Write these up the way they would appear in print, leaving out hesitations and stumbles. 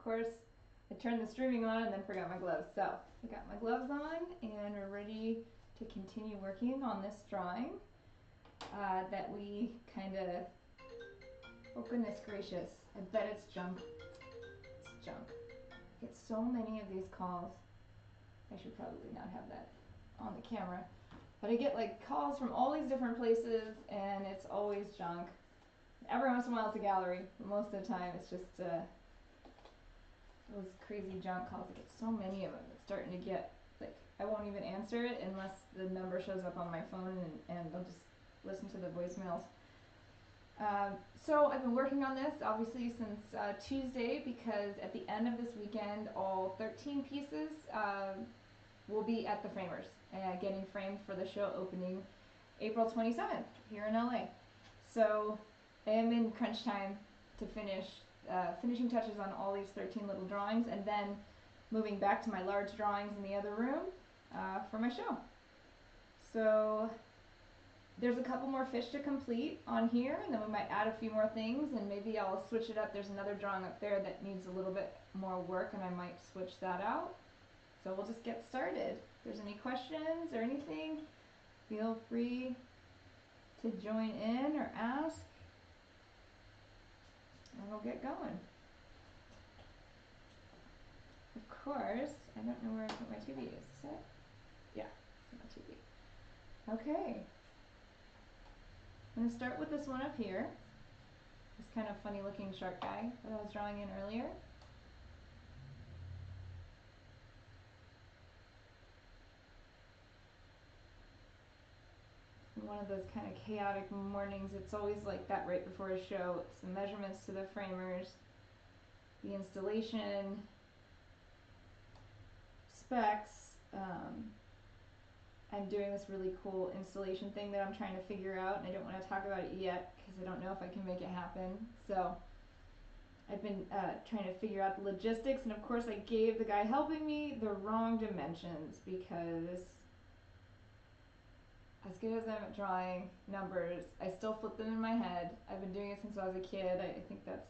course, I turned the streaming on and then forgot my gloves. So I got my gloves on and we're ready to continue working on this drawing that we kind of, oh goodness gracious, I bet it's junk. It's junk. I get so many of these calls. I should probably not have that on the camera. But I get like calls from all these different places and it's always junk. Every once in a while it's a gallery, but most of the time it's just those crazy junk calls. I get so many of them. It's starting to get like I won't even answer it unless the number shows up on my phone and I'll just listen to the voicemails. So I've been working on this obviously since Tuesday because at the end of this weekend all 13 pieces will be at the framers getting framed for the show opening April 27th here in LA. So I am in crunch time to finish finishing touches on all these 13 little drawings and then moving back to my large drawings in the other room for my show. So there's a couple more fish to complete on here and then we might add a few more things and maybe I'll switch it up. There's another drawing up there that needs a little bit more work and I might switch that out. So we'll just get started. If there's any questions or anything, feel free to join in or ask and we'll get going. Of course, I don't know where I put my 2B. Is this it? Yeah, it's my 2B. Okay. I'm going to start with this one up here. This kind of funny looking shark guy that I was drawing in earlier. One of those kind of chaotic mornings. It's always like that right before a show. It's the measurements to the framers, the installation, specs. I'm doing this really cool installation thing that I'm trying to figure out and I don't want to talk about it yet because I don't know if I can make it happen. So I've been trying to figure out the logistics and of course I gave the guy helping me the wrong dimensions because as good as I'm at drawing numbers, I still flip them in my head. I've been doing it since I was a kid. I think that's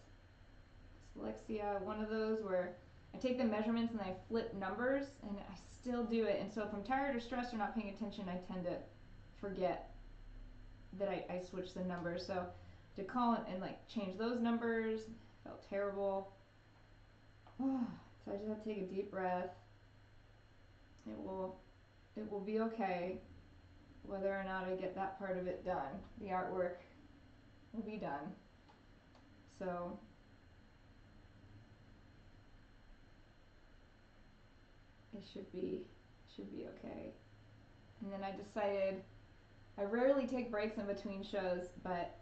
dyslexia, one of those where I take the measurements and I flip numbers and I still do it. And so if I'm tired or stressed or not paying attention, I tend to forget that I switch the numbers. So to call it and like change those numbers felt terrible. So I just have to take a deep breath. It will be okay. Whether or not I get that part of it done, the artwork will be done. So it should be okay. And then I decided I rarely take breaks in between shows, but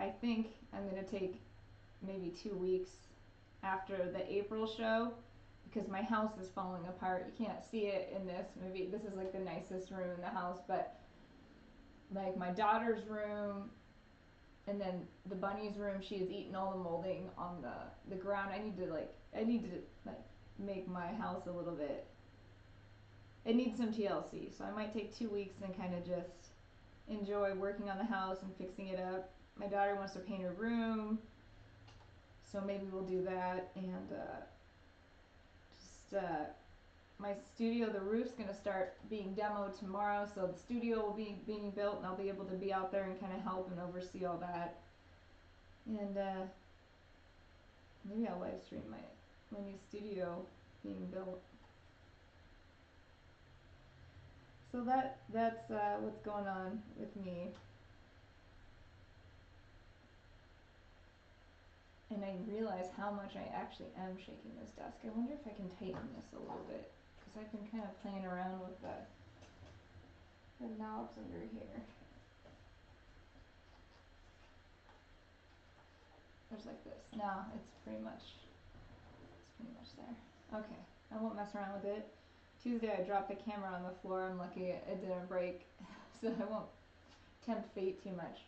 I think I'm going to take maybe 2 weeks after the April show because my house is falling apart. You can't see it in this. Maybe this is like the nicest room in the house, but like my daughter's room and then the bunny's room, she has eaten all the molding on the ground. I need to make my house a little bit, it needs some TLC. So I might take 2 weeks and kind of just enjoy working on the house and fixing it up. My daughter wants to paint her room, so maybe we'll do that. And my studio, the roof's going to start being demoed tomorrow, so the studio will be being built and I'll be able to be out there and kind of help and oversee all that. And maybe I'll live stream my new studio being built. So that's what's going on with me. And I realize how much I actually am shaking this desk. I wonder if I can tighten this a little bit because I've been kind of playing around with the knobs under here. There's like this. Now it's pretty much there. Okay, I won't mess around with it. Tuesday I dropped the camera on the floor. I'm lucky it didn't break, so I won't tempt fate too much.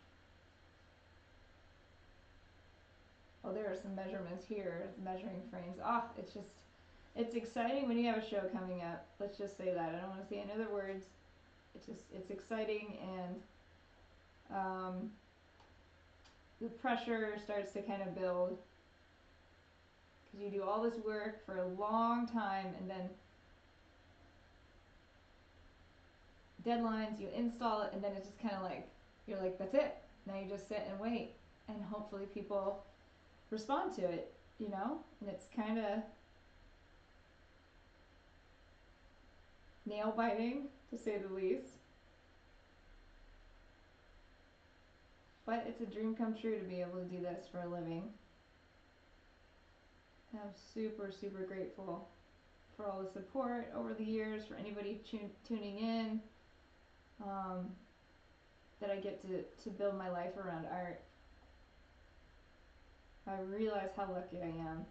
Oh, there are some measurements here, measuring frames. It's exciting when you have a show coming up. Let's just say that. I don't want to say any other words. It's exciting and the pressure starts to kind of build because you do all this work for a long time, and then deadlines, you install it, and then it's just kind of like, you're like, that's it. Now you just sit and wait, and hopefully people respond to it, you know? And it's kind of nail biting, to say the least. But it's a dream come true to be able to do this for a living. And I'm super, super grateful for all the support over the years, for anybody tuning in, that I get to build my life around art. I realize how lucky I am.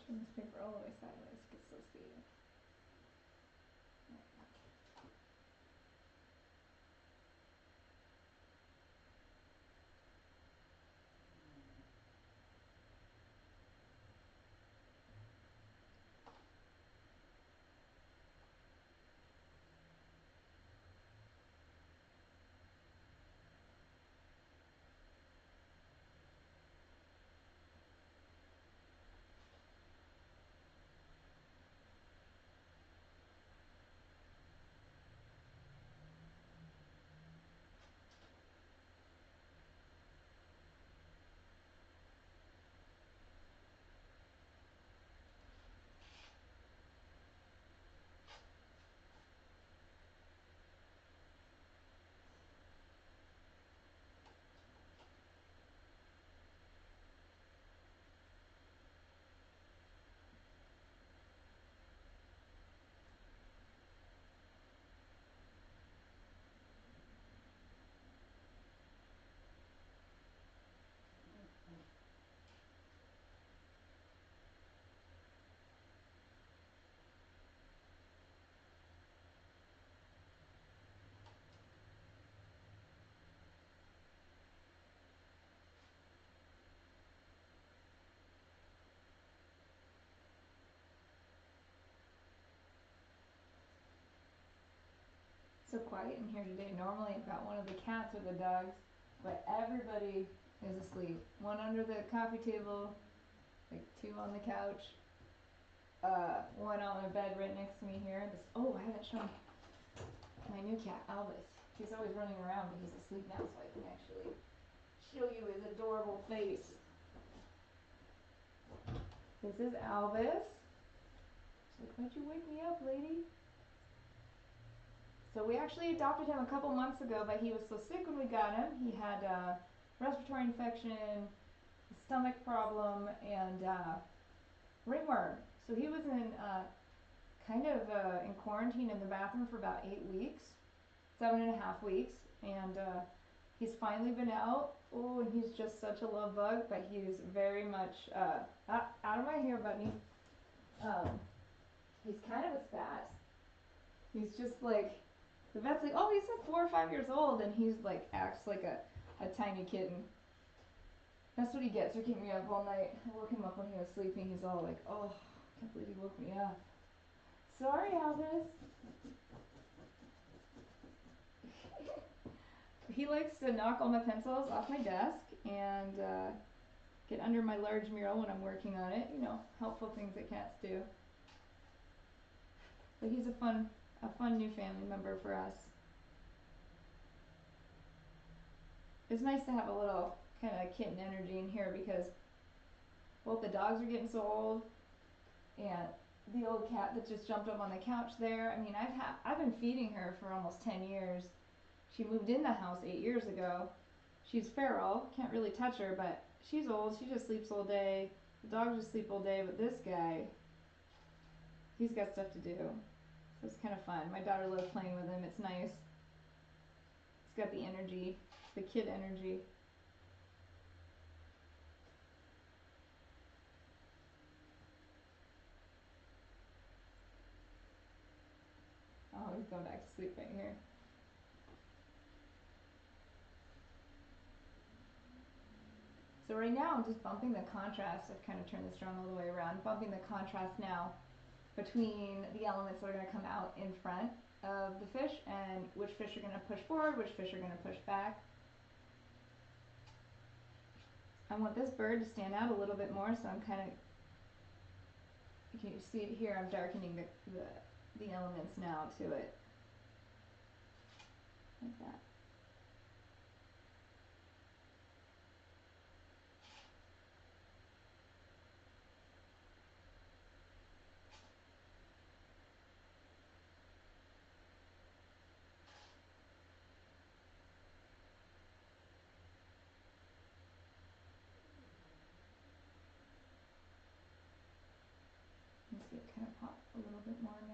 Turn this paper all the way sideways. You can still see it. So quiet in here today. Normally I've got one of the cats or the dogs, but everybody is asleep. One under the coffee table, like two on the couch, one on a bed right next to me here. Oh, I haven't shown my new cat, Albus. He's always running around, but he's asleep now, so I can actually show you his adorable face. This is Albus. She's like, why'd you wake me up, lady? So we actually adopted him a couple months ago, but he was so sick when we got him. He had a respiratory infection, a stomach problem, and ringworm. So he was in in quarantine in the bathroom for about 8 weeks, 7.5 weeks, and he's finally been out. Oh, and he's just such a love bug, but he's very much out of my hair, Bunny. He's kind of a spaz. He's just like, the vet's like, oh, he's like 4 or 5 years old, and he's like acts like a tiny kitten. That's what he gets for keeping me up all night. I woke him up when he was sleeping. He's all like, oh, I can't believe he woke me up. Sorry, Albus. He likes to knock all my pencils off my desk and get under my large mural when I'm working on it. You know, helpful things that cats do. But he's a fun new family member for us. It's nice to have a little kind of kitten energy in here because both the dogs are getting so old, and the old cat that just jumped up on the couch there. I mean, I've been feeding her for almost 10 years. She moved in the house 8 years ago. She's feral, can't really touch her, but she's old. She just sleeps all day. The dogs just sleep all day, but this guy, he's got stuff to do. So it's kind of fun. My daughter loves playing with him. It's nice. He's got the energy, the kid energy. Oh, he's going back to sleep right here. So right now I'm just bumping the contrast. I've kind of turned this drum all the way around. Bumping the contrast now between the elements that are going to come out in front of the fish and which fish are going to push forward, which fish are going to push back. I want this bird to stand out a little bit more, so I'm kind of, can you see it here? I'm darkening the elements now to it. Like that. You see it kind of pop a little bit more now.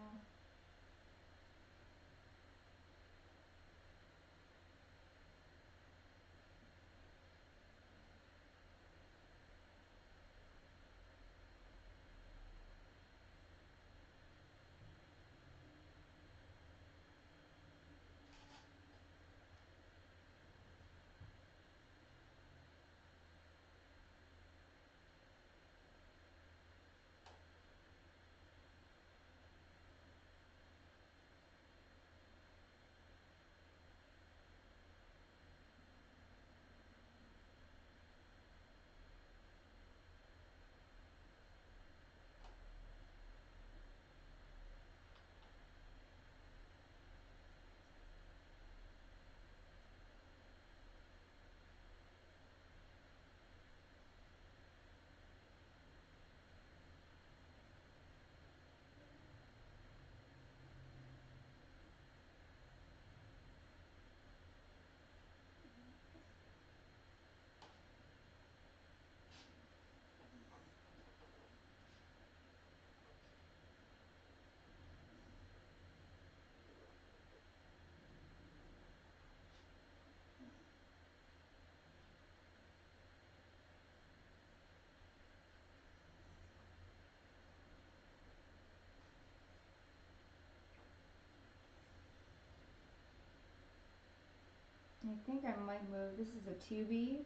I think I might move, this is a 2B,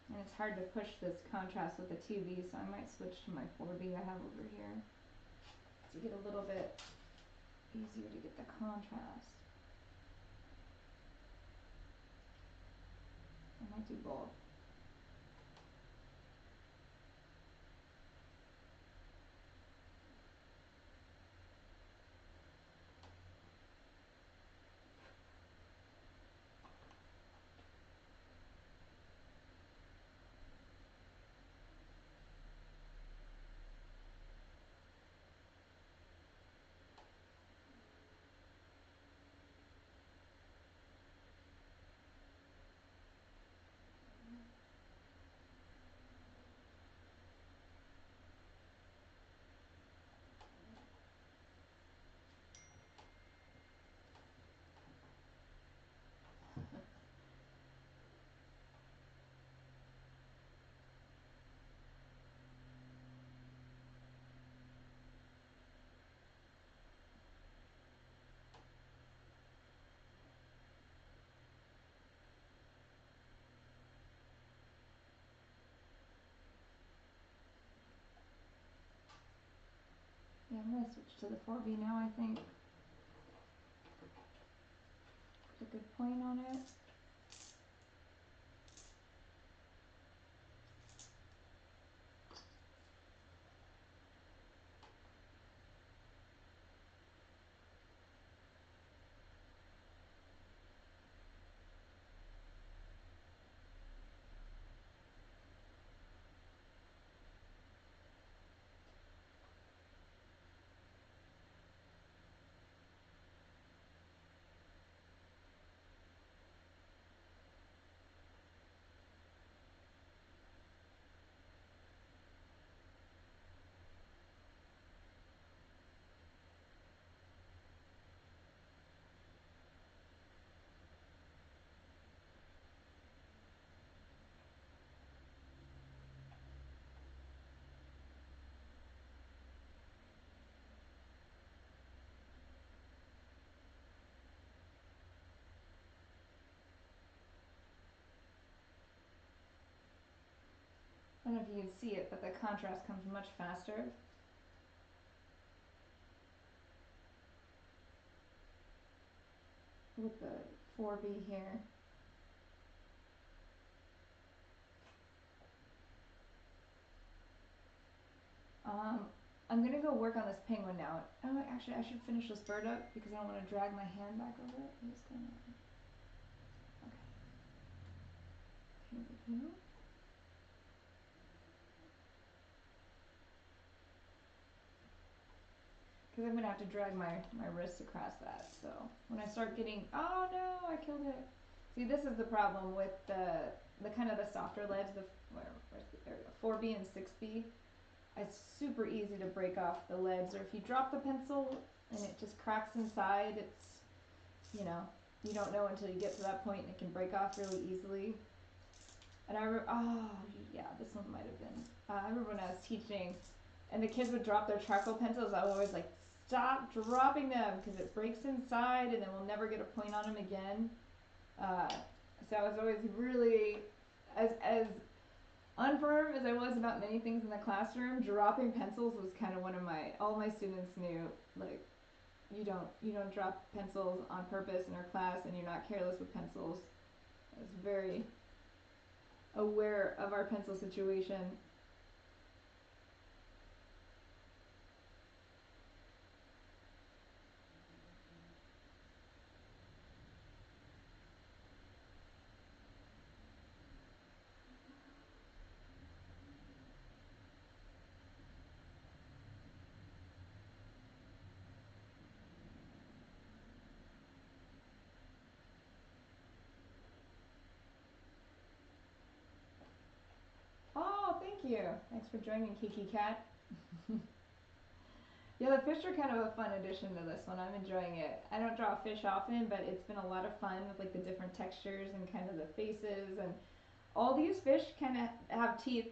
and it's hard to push this contrast with the 2B, so I might switch to my 4B I have over here to get a little bit easier to get the contrast. I might do both. Yeah, I'm gonna switch to the 4B now, I think. Put a good point on it. I don't know if you can see it, but the contrast comes much faster. With the 4B here. I'm gonna go work on this penguin now. Oh, actually, I should finish this bird up because I don't want to drag my hand back over it. What's going on? Okay. Here we go. Because I'm gonna have to drag my wrist across that. So when I start getting, oh no, I killed it. See, this is the problem with the kind of the softer leads, where's the, there we go, 4B and 6B. It's super easy to break off the leads, or if you drop the pencil and it just cracks inside, it's, you know, you don't know until you get to that point and it can break off really easily. And I remember, oh yeah, this one might have been, I remember when I was teaching and the kids would drop their charcoal pencils, I was always like, stop dropping them because it breaks inside and then we'll never get a point on them again. So I was always really, as unfirm as I was about many things in the classroom, dropping pencils was kind of one of my, all my students knew, like, you don't drop pencils on purpose in our class and you're not careless with pencils. I was very aware of our pencil situation. Oh, thank you. Thanks for joining, Kiki Cat. Yeah, the fish are kind of a fun addition to this one. I'm enjoying it. I don't draw fish often, but it's been a lot of fun with like the different textures and kind of the faces, and all these fish kind of have teeth.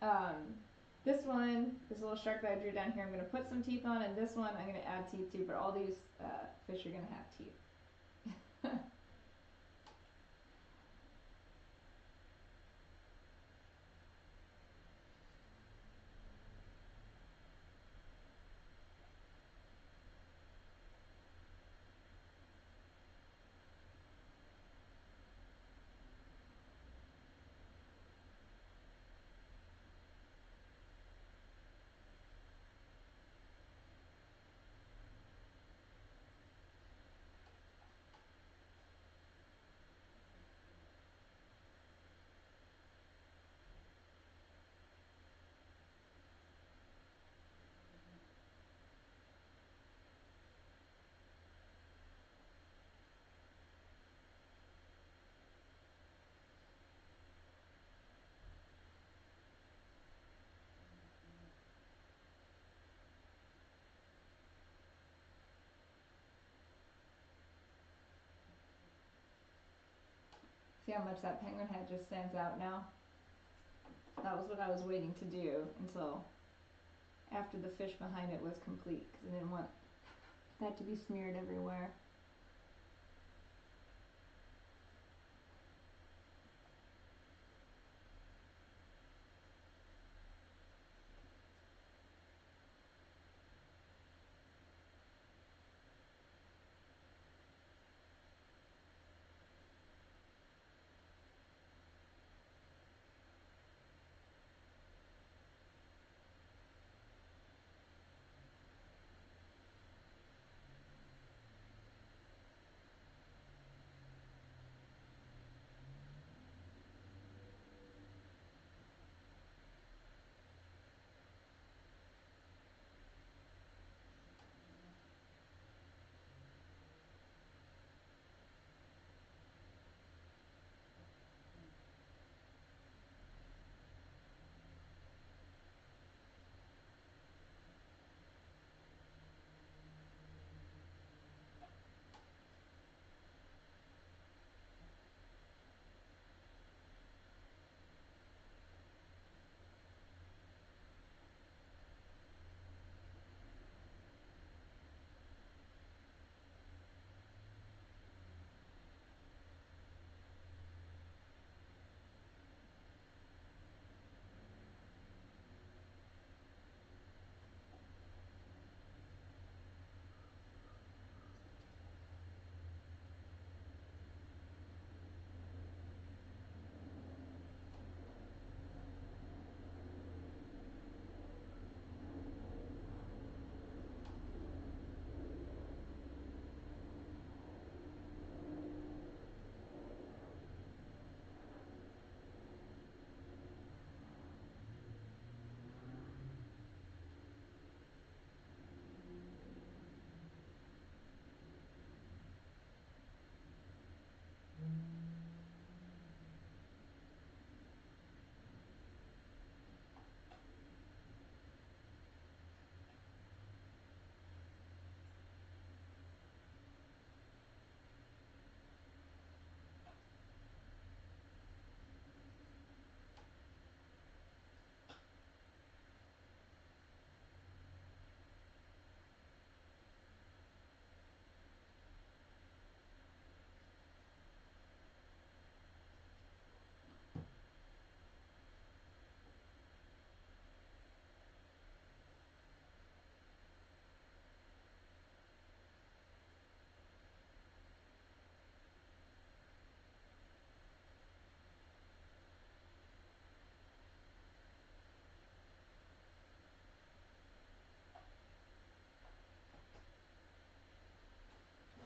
Um, this one, this little shark that I drew down here, I'm going to put some teeth on, and this one I'm going to add teeth to, but all these fish are going to have teeth. See how much that penguin head just stands out now? That was what I was waiting to do until after the fish behind it was complete, because I didn't want that to be smeared everywhere.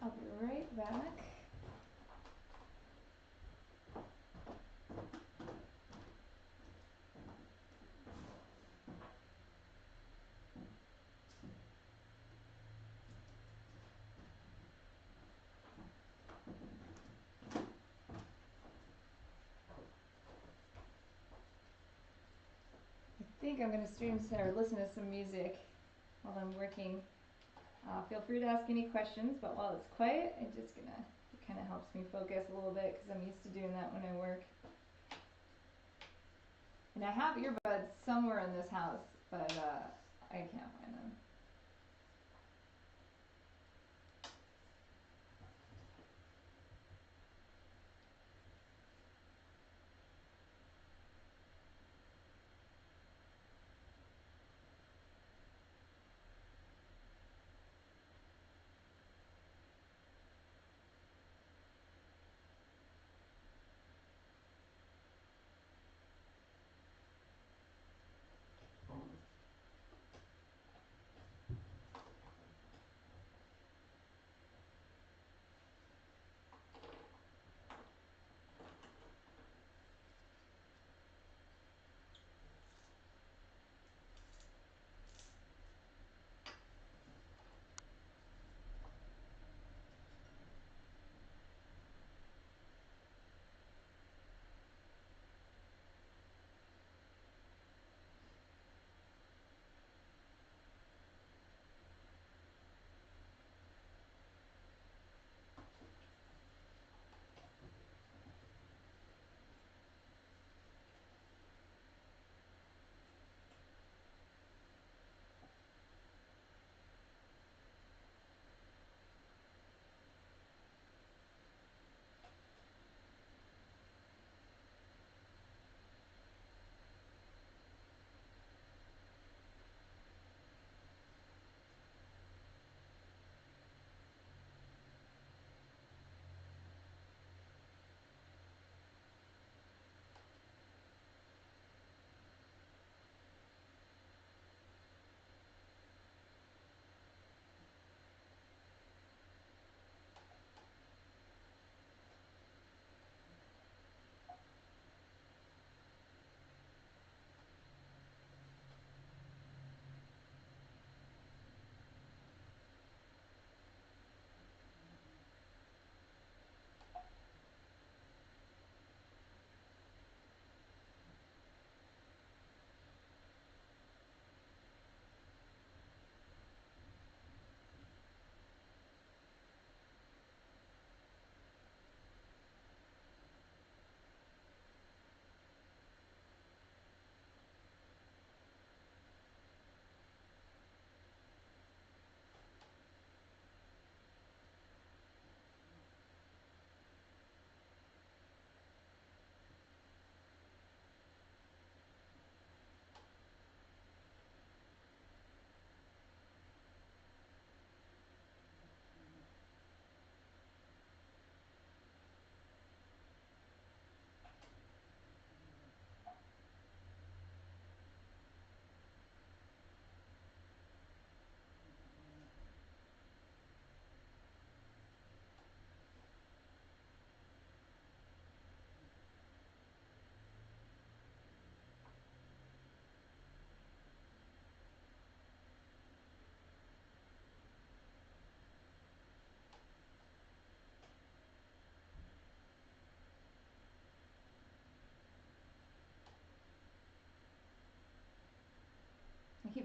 I'll be right back. I think I'm going to stream or listen to some music while I'm working. Feel free to ask any questions, but while it's quiet, I'm just gonna, it kind of helps me focus a little bit because I'm used to doing that when I work. And I have earbuds somewhere in this house, but I can't find them.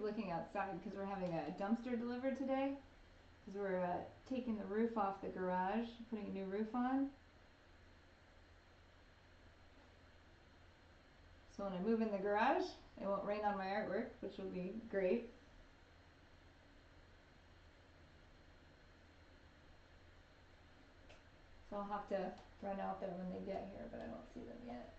keep looking outside because we're having a dumpster delivered today. Because we're taking the roof off the garage, putting a new roof on. So when I move in the garage, it won't rain on my artwork, which will be great. So I'll have to run out there when they get here, but I don't see them yet.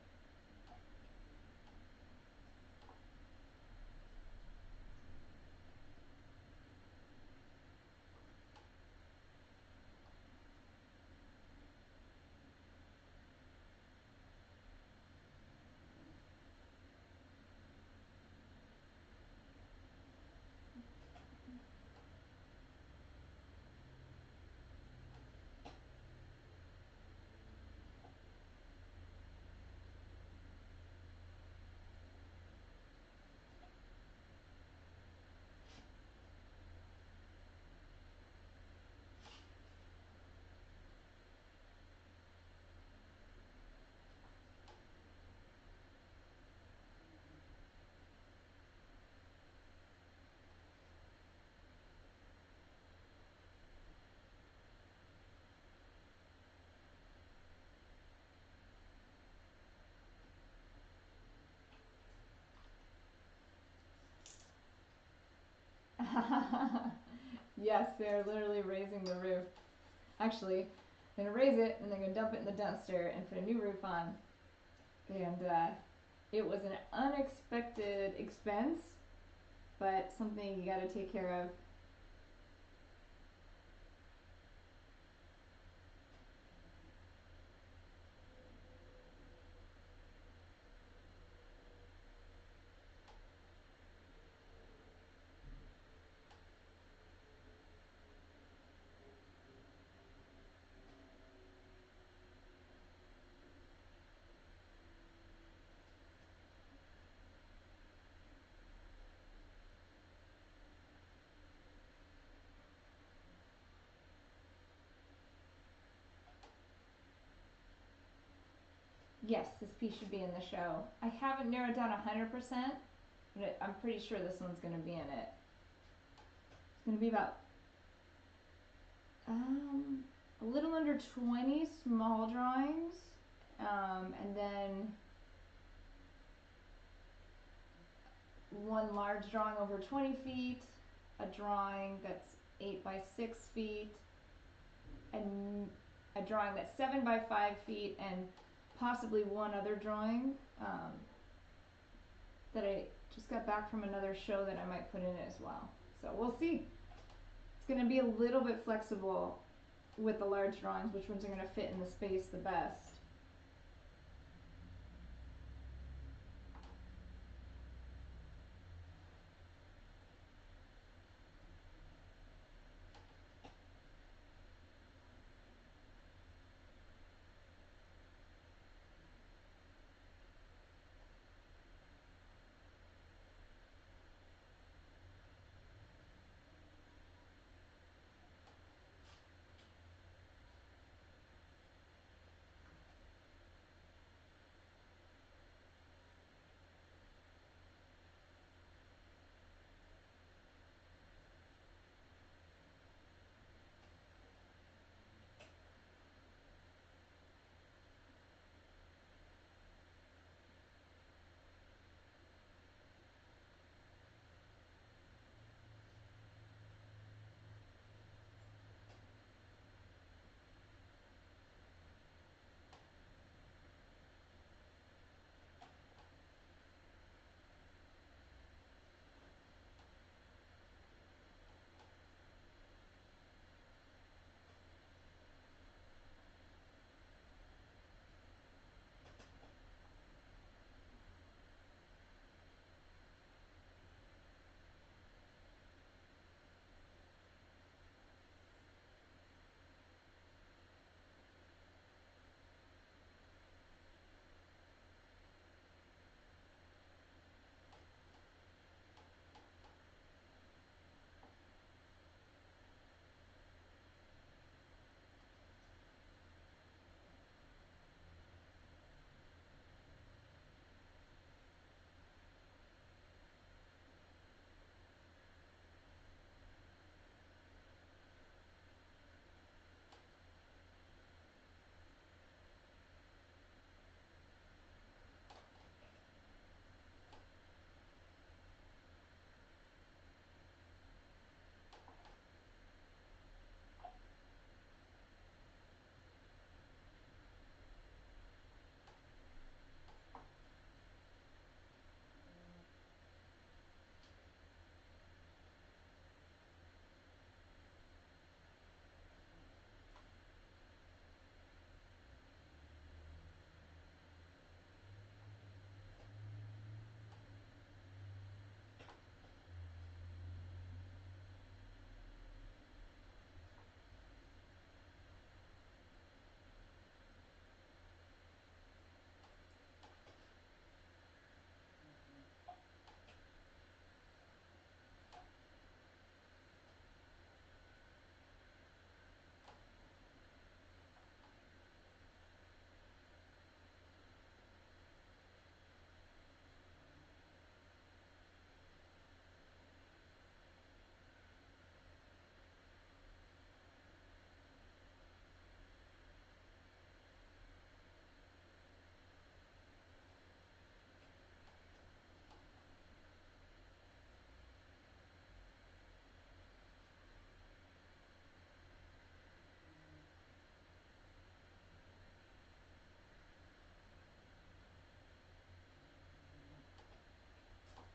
Yes, they're literally raising the roof. Actually, they're gonna raise it and they're gonna dump it in the dumpster and put a new roof on. And it was an unexpected expense, but something you gotta take care of. Yes, this piece should be in the show. I haven't narrowed down 100%, but I'm pretty sure this one's gonna be in it. It's gonna be about a little under 20 small drawings, and then one large drawing over 20 feet, a drawing that's 8 by 6 feet, and a drawing that's 7 by 5 feet, and possibly one other drawing that I just got back from another show that I might put in it as well. So we'll see. It's going to be a little bit flexible with the large drawings, which ones are going to fit in the space the best.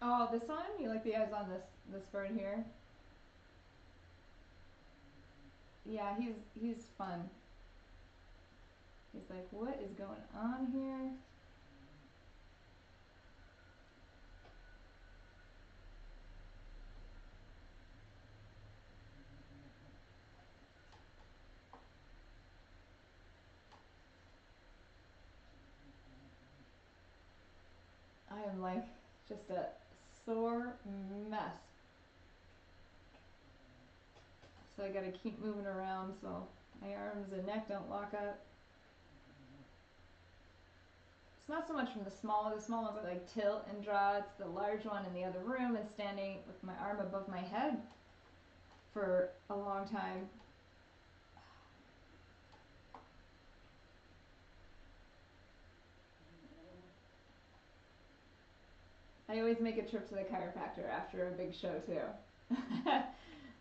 Oh, this one? You like the eyes on this bird here? Yeah, he's fun. He's like, what is going on here? I am like just a sore mess. So I gotta keep moving around so my arms and neck don't lock up. It's not so much from the small ones are like tilt and draw. It's the large one in the other room and standing with my arm above my head for a long time. I always make a trip to the chiropractor after a big show too.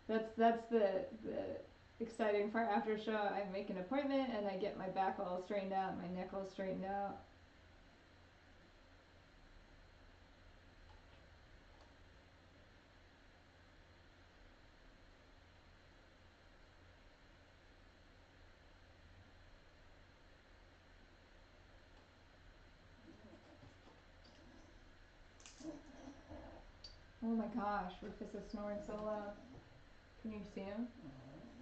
that's the exciting part after a show. I make an appointment and I get my back all straightened out, my neck all straightened out. Oh my gosh, Rufus is snoring so loud. Can you see him?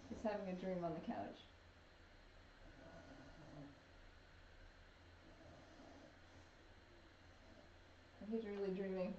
He's having a dream on the couch. He's really dreaming.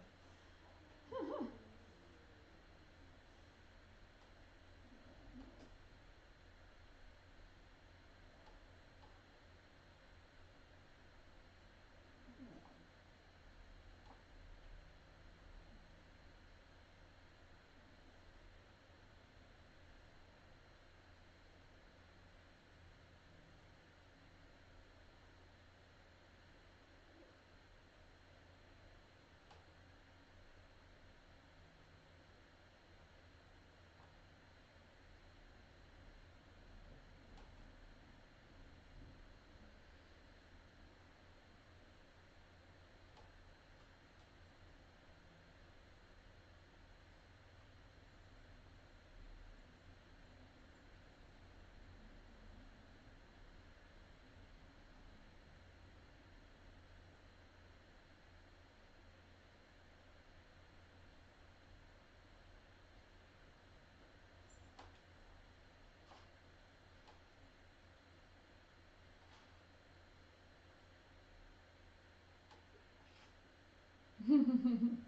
I'm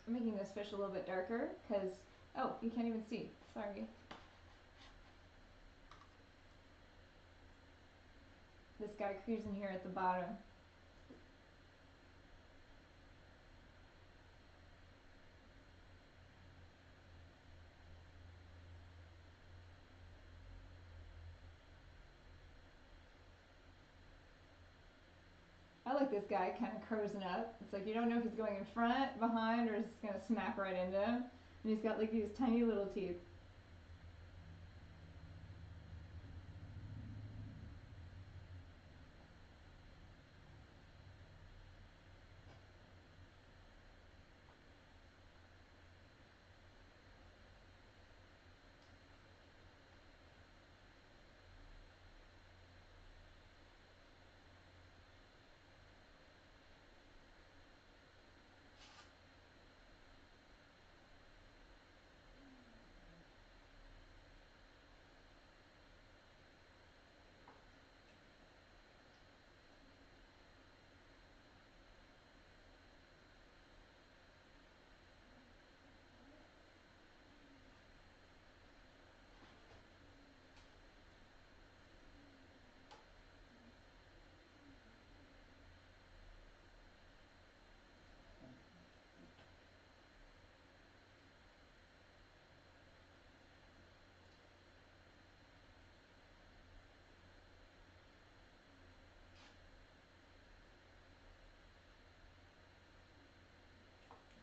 making this fish a little bit darker because, oh, you can't even see. Sorry. This guy cruising here at the bottom. I like this guy kind of cruising up. It's like you don't know if he's going in front, behind, or is going to smack right into him. And he's got like these tiny little teeth.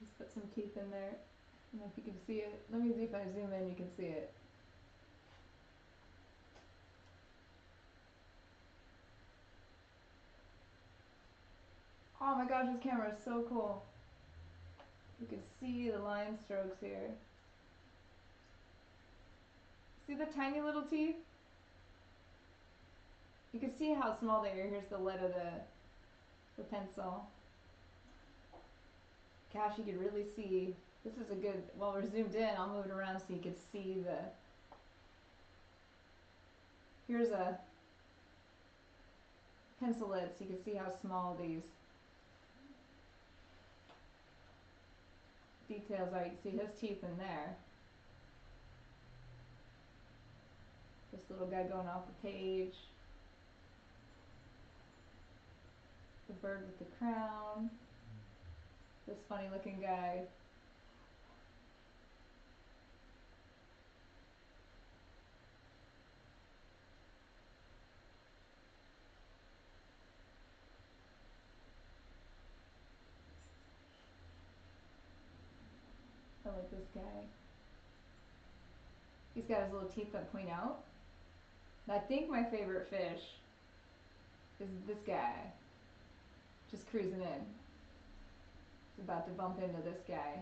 He's put some teeth in there. I don't know if you can see it. Let me see if I zoom in, you can see it. Oh my gosh, this camera is so cool. You can see the line strokes here. See the tiny little teeth? You can see how small they are. Here's the lead of the pencil. Gosh, you can really see. This is a good, while we're zoomed in, I'll move it around so you can see the, here's a pencil lead so you can see how small these details are. You can see his teeth in there. This little guy going off the page. The bird with the crown. This funny looking guy. I like this guy. He's got his little teeth that point out. And I think my favorite fish is this guy. Just cruising in. He's about to bump into this guy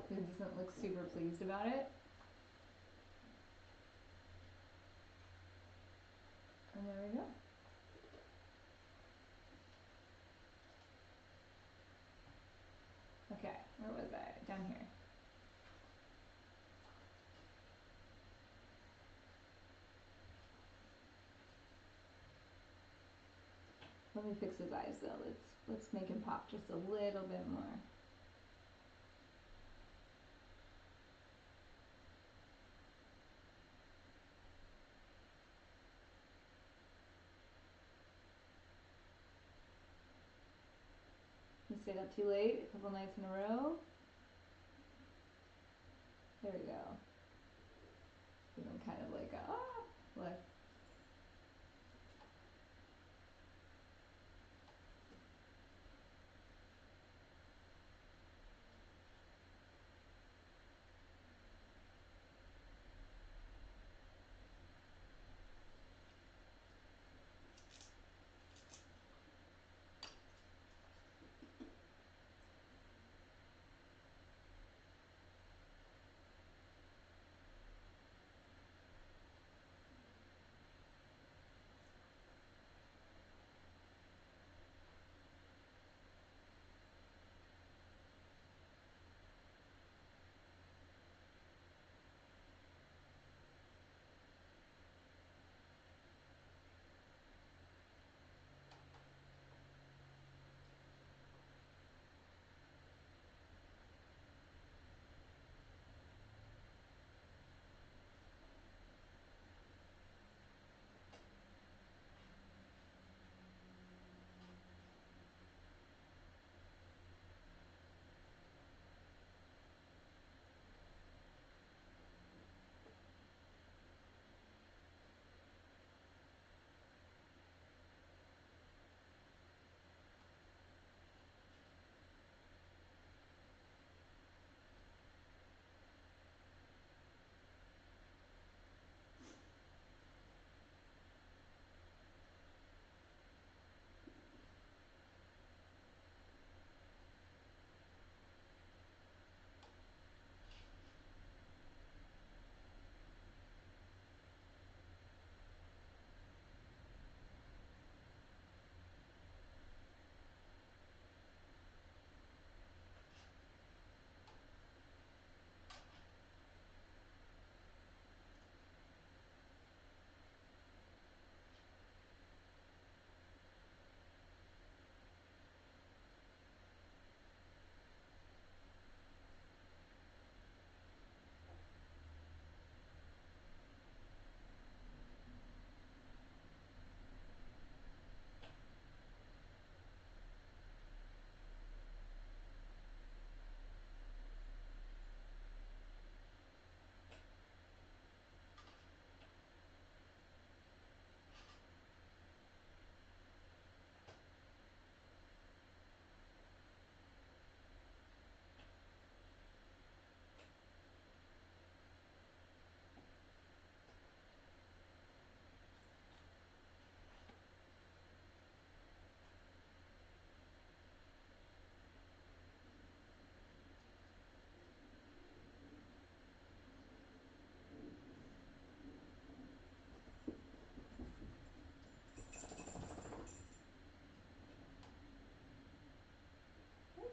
who doesn't look super pleased about it. And there we go. Okay, where was I? Down here. Let me fix his eyes though. Let's make him pop just a little bit more. You stayed up too late a couple nights in a row. There we go. Give him kind of like a look.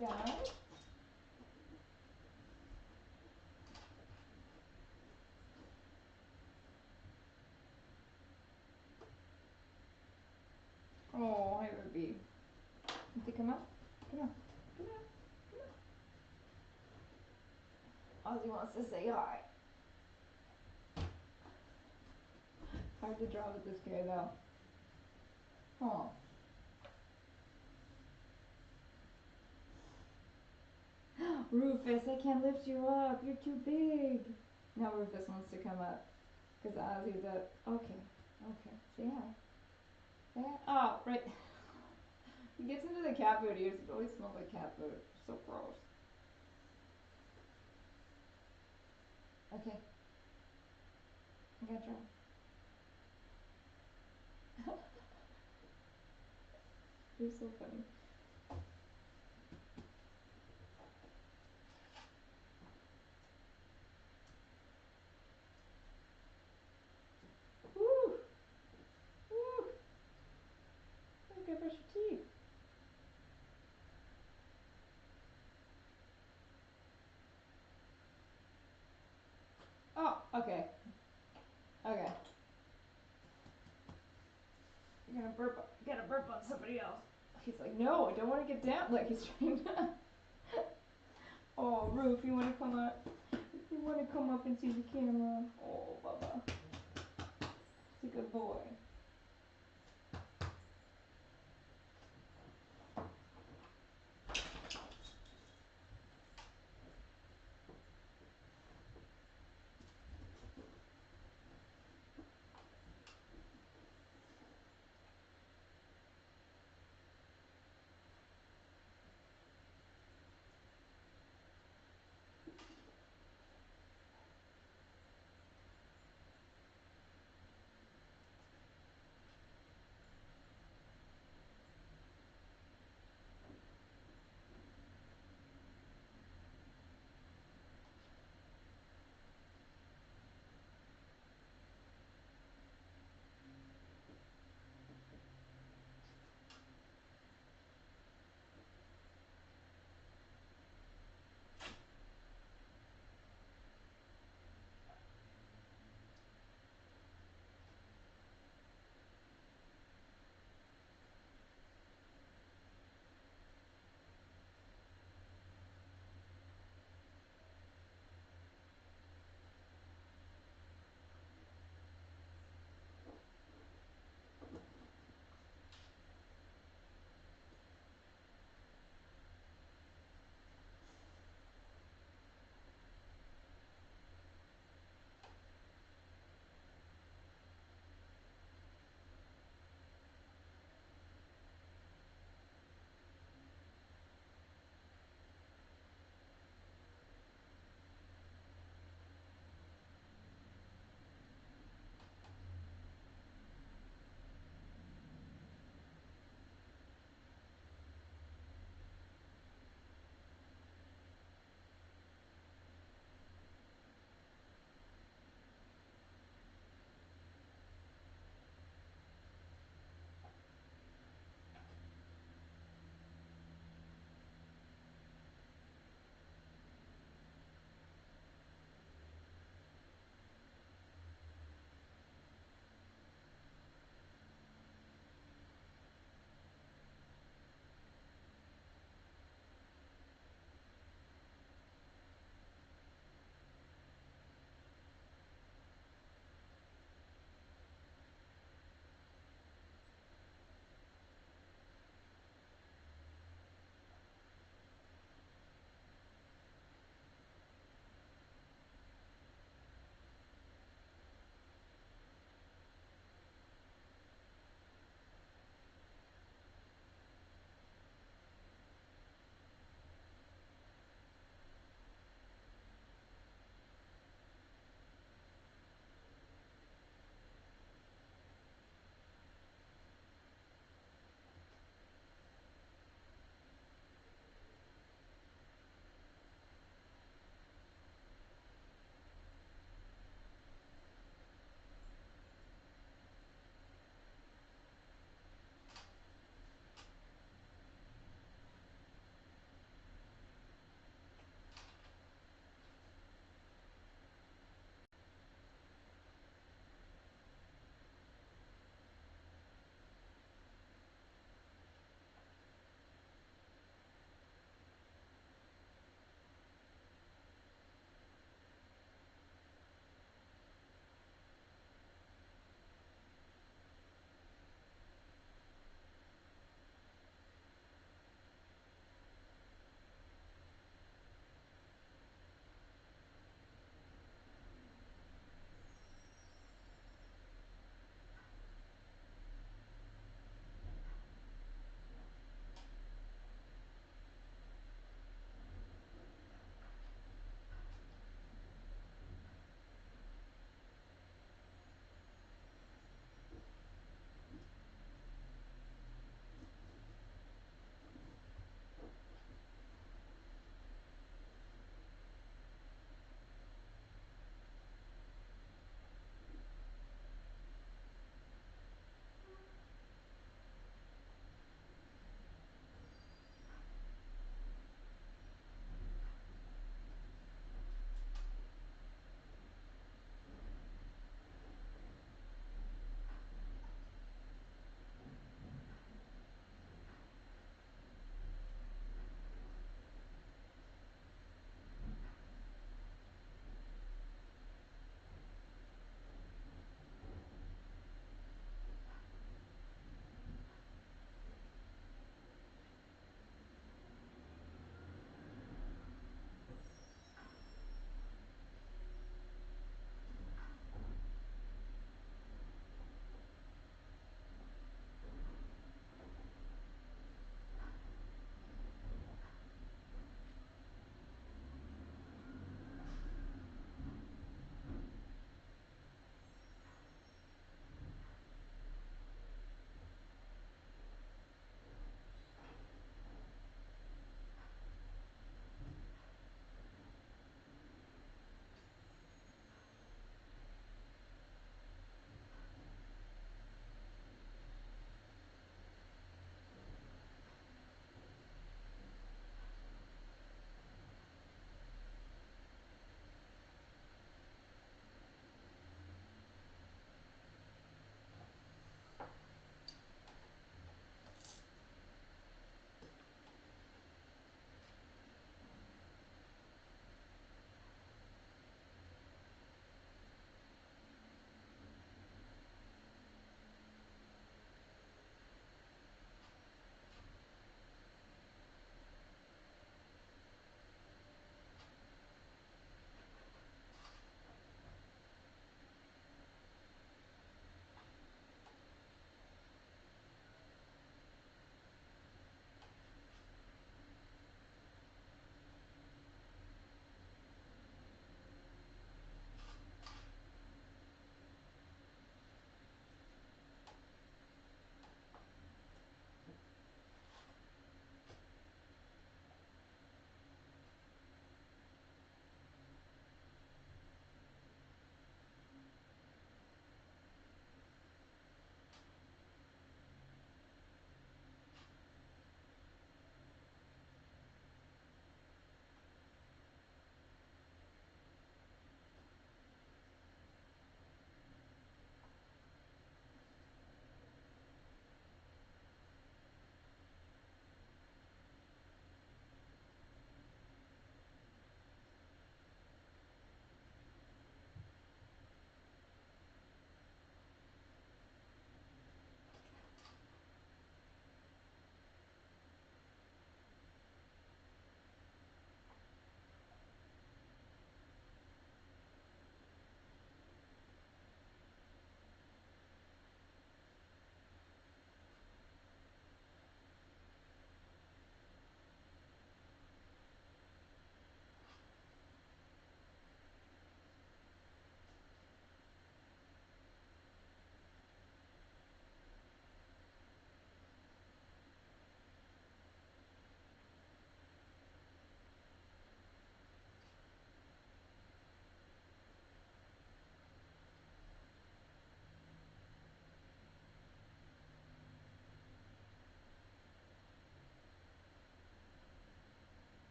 it down. Oh, hi Ruby. Want to come up? Come on. Come on. Come on. Ozzy wants to say hi. Hard to draw with this guy though. Oh. Rufus, I can't lift you up. You're too big. Now Rufus wants to come up. Because Ozzy's up. Okay. Okay. Say hi. Say hi. Oh, right. He gets into the cat food ears. It always smells like cat food. So gross. Okay. I got you. You're so funny. Woo! Woo! Let's go brush your teeth. Oh, okay. Okay. You're gonna burp. You gotta burp on somebody else. He's like, no, I don't want to get down. Like he's trying to. Oh, Roof, you want to come up? You want to come up and see the camera? Oh, Bubba. He's a good boy.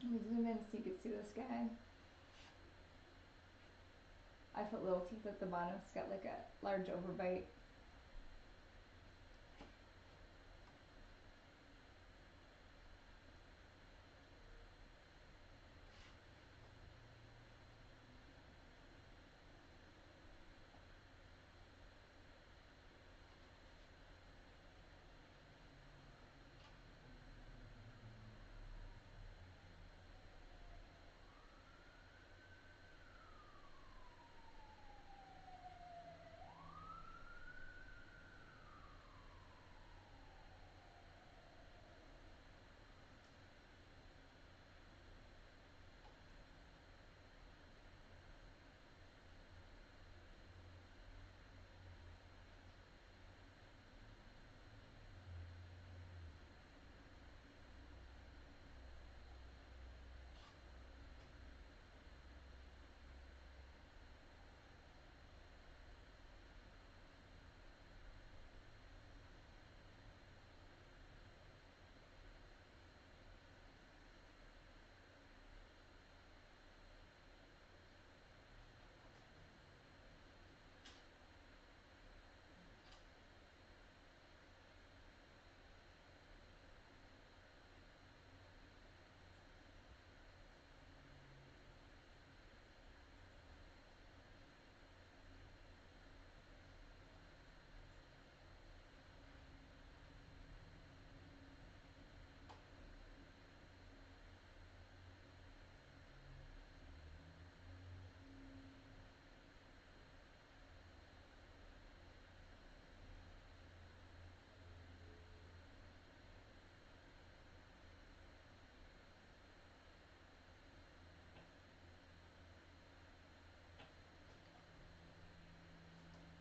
Let me zoom in so you can see this guy. I put little teeth at the bottom. It's got like a large overbite.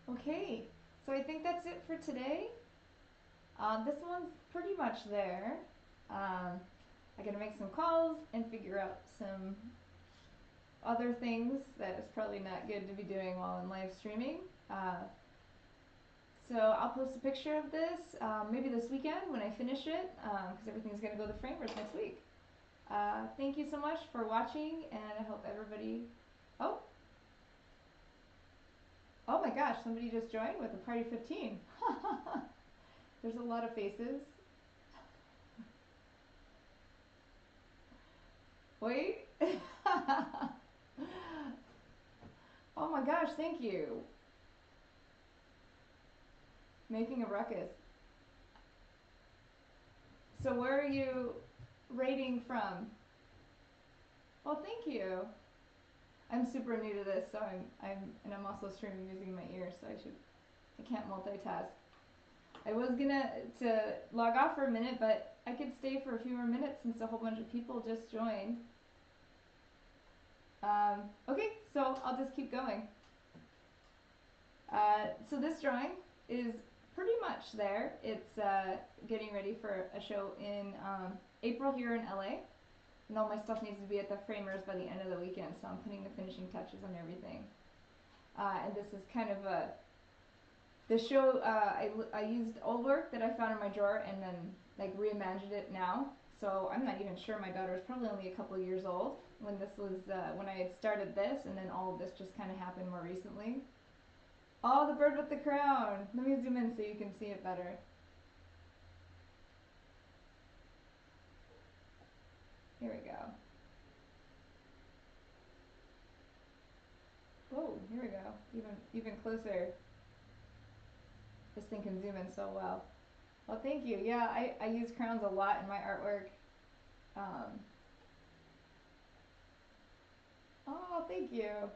Okay, so I think that's it for today. This one's pretty much there. I gotta make some calls and figure out some other things that is probably not good to be doing while I'm live streaming. So I'll post a picture of this maybe this weekend when I finish it, because everything's gonna go to Framers next week. Thank you so much for watching, and I hope everybody. Oh, oh my gosh! Somebody just joined with a party 15. There's a lot of faces. Wait. Oh my gosh! Thank you. Making a ruckus. So where are you rating from? Well, thank you. I'm super new to this, so I'm also streaming using my ear, so I can't multitask. I was gonna to log off for a minute, but I could stay for a few more minutes since a whole bunch of people just joined. Okay, so I'll just keep going. So this drawing is pretty much there. It's getting ready for a show in April here in LA. And all my stuff needs to be at the Framers by the end of the weekend, so I'm putting the finishing touches on everything. And this is kind of the show, I used old work that I found in my drawer and then like reimagined it now. So I'm not even sure, my daughter was probably only a couple years old when this was, when I had started this, and then all of this just kind of happened more recently. Oh, the bird with the crown! Let me zoom in so you can see it better. Here we go. Whoa, here we go. Even closer. This thing can zoom in so well. Well, thank you. Yeah, I use crowns a lot in my artwork. Oh, thank you.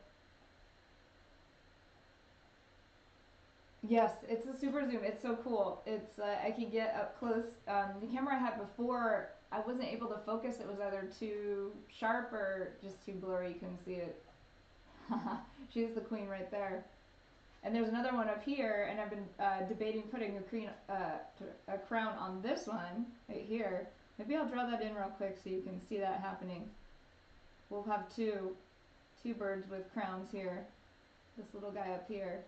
Yes, it's a super zoom. It's so cool. It's I can get up close. The camera I had before, I wasn't able to focus. It was either too sharp or just too blurry. You couldn't see it. She's the queen right there. And there's another one up here, and I've been debating putting a crown on this one right here. Maybe I'll draw that in real quick so you can see that happening. We'll have two birds with crowns here. This little guy up here.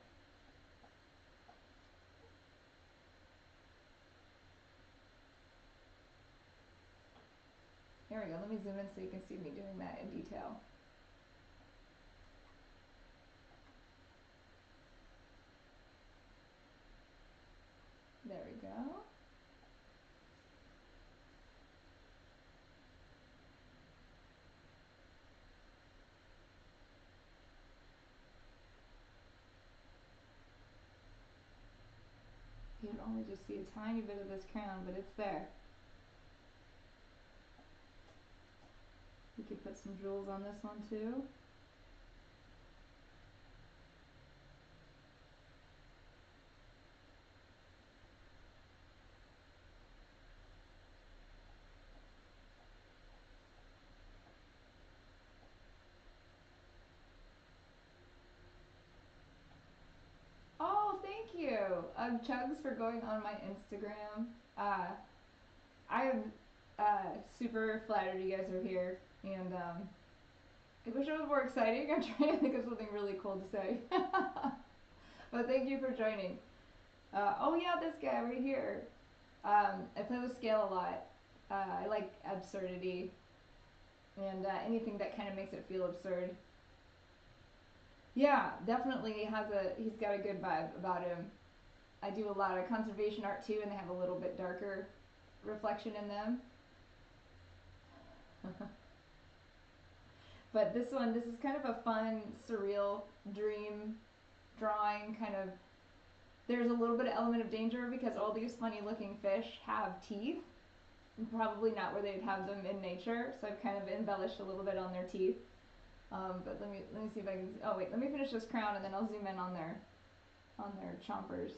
Here we go. Let me zoom in so you can see me doing that in detail. There we go. You can only just see a tiny bit of this crown, but it's there. You could put some jewels on this one too. Oh, thank you, Chugs, for going on my Instagram. I am super flattered you guys are here, and I wish it was more exciting. I'm trying to think of something really cool to say. But thank you for joining. Oh yeah, this guy right here. I play with scale a lot. I like absurdity and anything that kind of makes it feel absurd. Yeah, definitely he's got a good vibe about him. I do a lot of conservation art too, and they have a little bit darker reflection in them. But this is kind of a fun, surreal dream drawing kind of. There's a little bit of element of danger because all these funny looking fish have teeth. Probably not where they'd have them in nature, so I've kind of embellished a little bit on their teeth. But let me see if I can. Oh wait, let me finish this crown and then I'll zoom in on their chompers.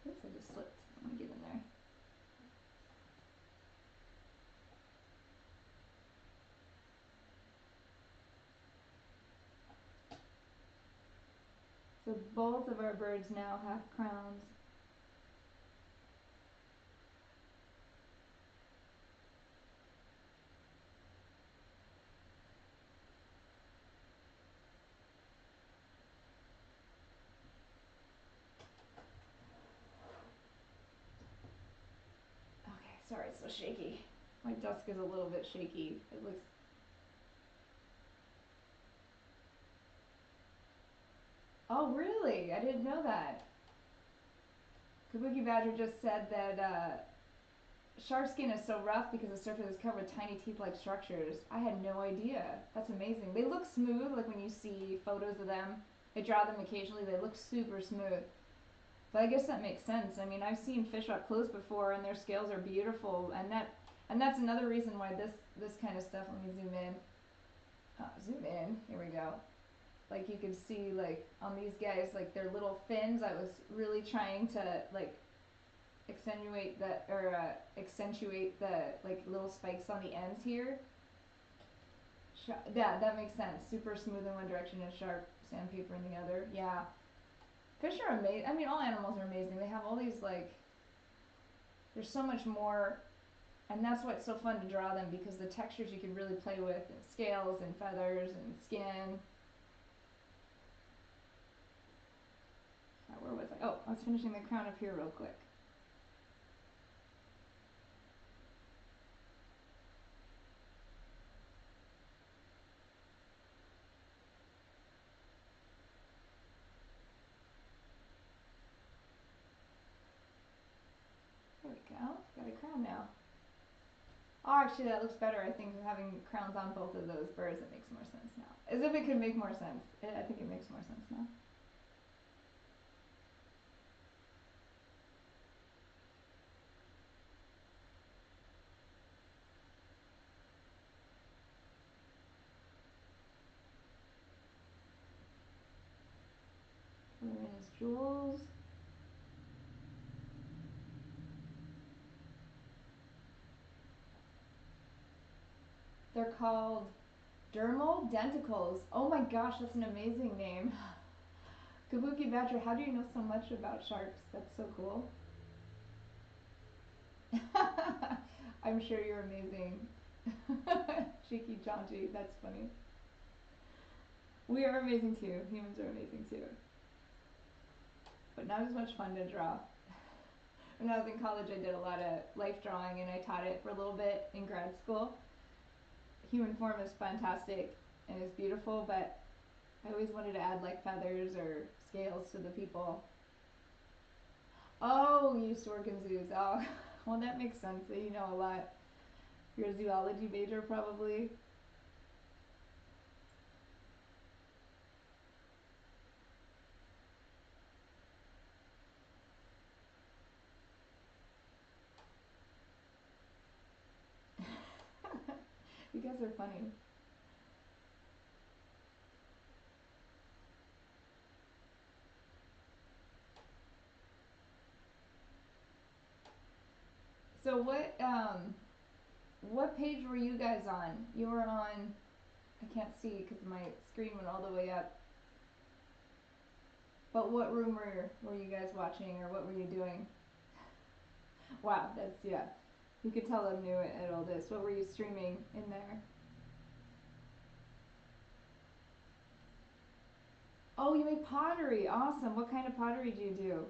Oops, I just slipped. Let me get in there. So both of our birds now have crowns. Okay, sorry, it's so shaky. My desk is a little bit shaky. It looks. Oh, really? I didn't know that. Kabuki Badger just said that shark skin is so rough because the surface is covered with tiny teeth-like structures. I had no idea. That's amazing. They look smooth, like when you see photos of them. I draw them occasionally. They look super smooth. But I guess that makes sense. I mean, I've seen fish up close before, and their scales are beautiful, and that's another reason why this kind of stuff. Let me zoom in. Zoom in. Here we go. Like you can see, like on these guys, like their little fins. I was really trying to like accentuate the like little spikes on the ends here. Yeah, that makes sense. Super smooth in one direction and sharp sandpaper in the other. Yeah, fish are amazing. I mean, all animals are amazing. They have all these like. There's so much more, and that's why it's so fun to draw them because the textures you can really play with, and scales and feathers and skin. Where was I? Oh, I was finishing the crown up here real quick. There we go. Got a crown now. Oh, actually, that looks better. I think having crowns on both of those birds, it makes more sense now. As if it could make more sense. I think it makes more sense now. Put in his jewels. They're called dermal denticles. Oh my gosh, that's an amazing name. Kabuki Badger, how do you know so much about sharks? That's so cool. I'm sure you're amazing. Cheeky Janji, that's funny. We are amazing too. Humans are amazing too. But not as much fun to draw. When I was in college, I did a lot of life drawing, and I taught it for a little bit in grad school. Human form is fantastic and it's beautiful, but I always wanted to add like feathers or scales to the people. Oh, you used to work in zoos. Oh, well, that makes sense. You know a lot. You're a zoology major, probably. You guys are funny. So what page were you guys on? You were on. I can't see because my screen went all the way up. But what room were you guys watching, or what were you doing? Wow, that's yeah. You could tell I'm new at all this. What were you streaming in there? Oh, you make pottery. Awesome. What kind of pottery do you do?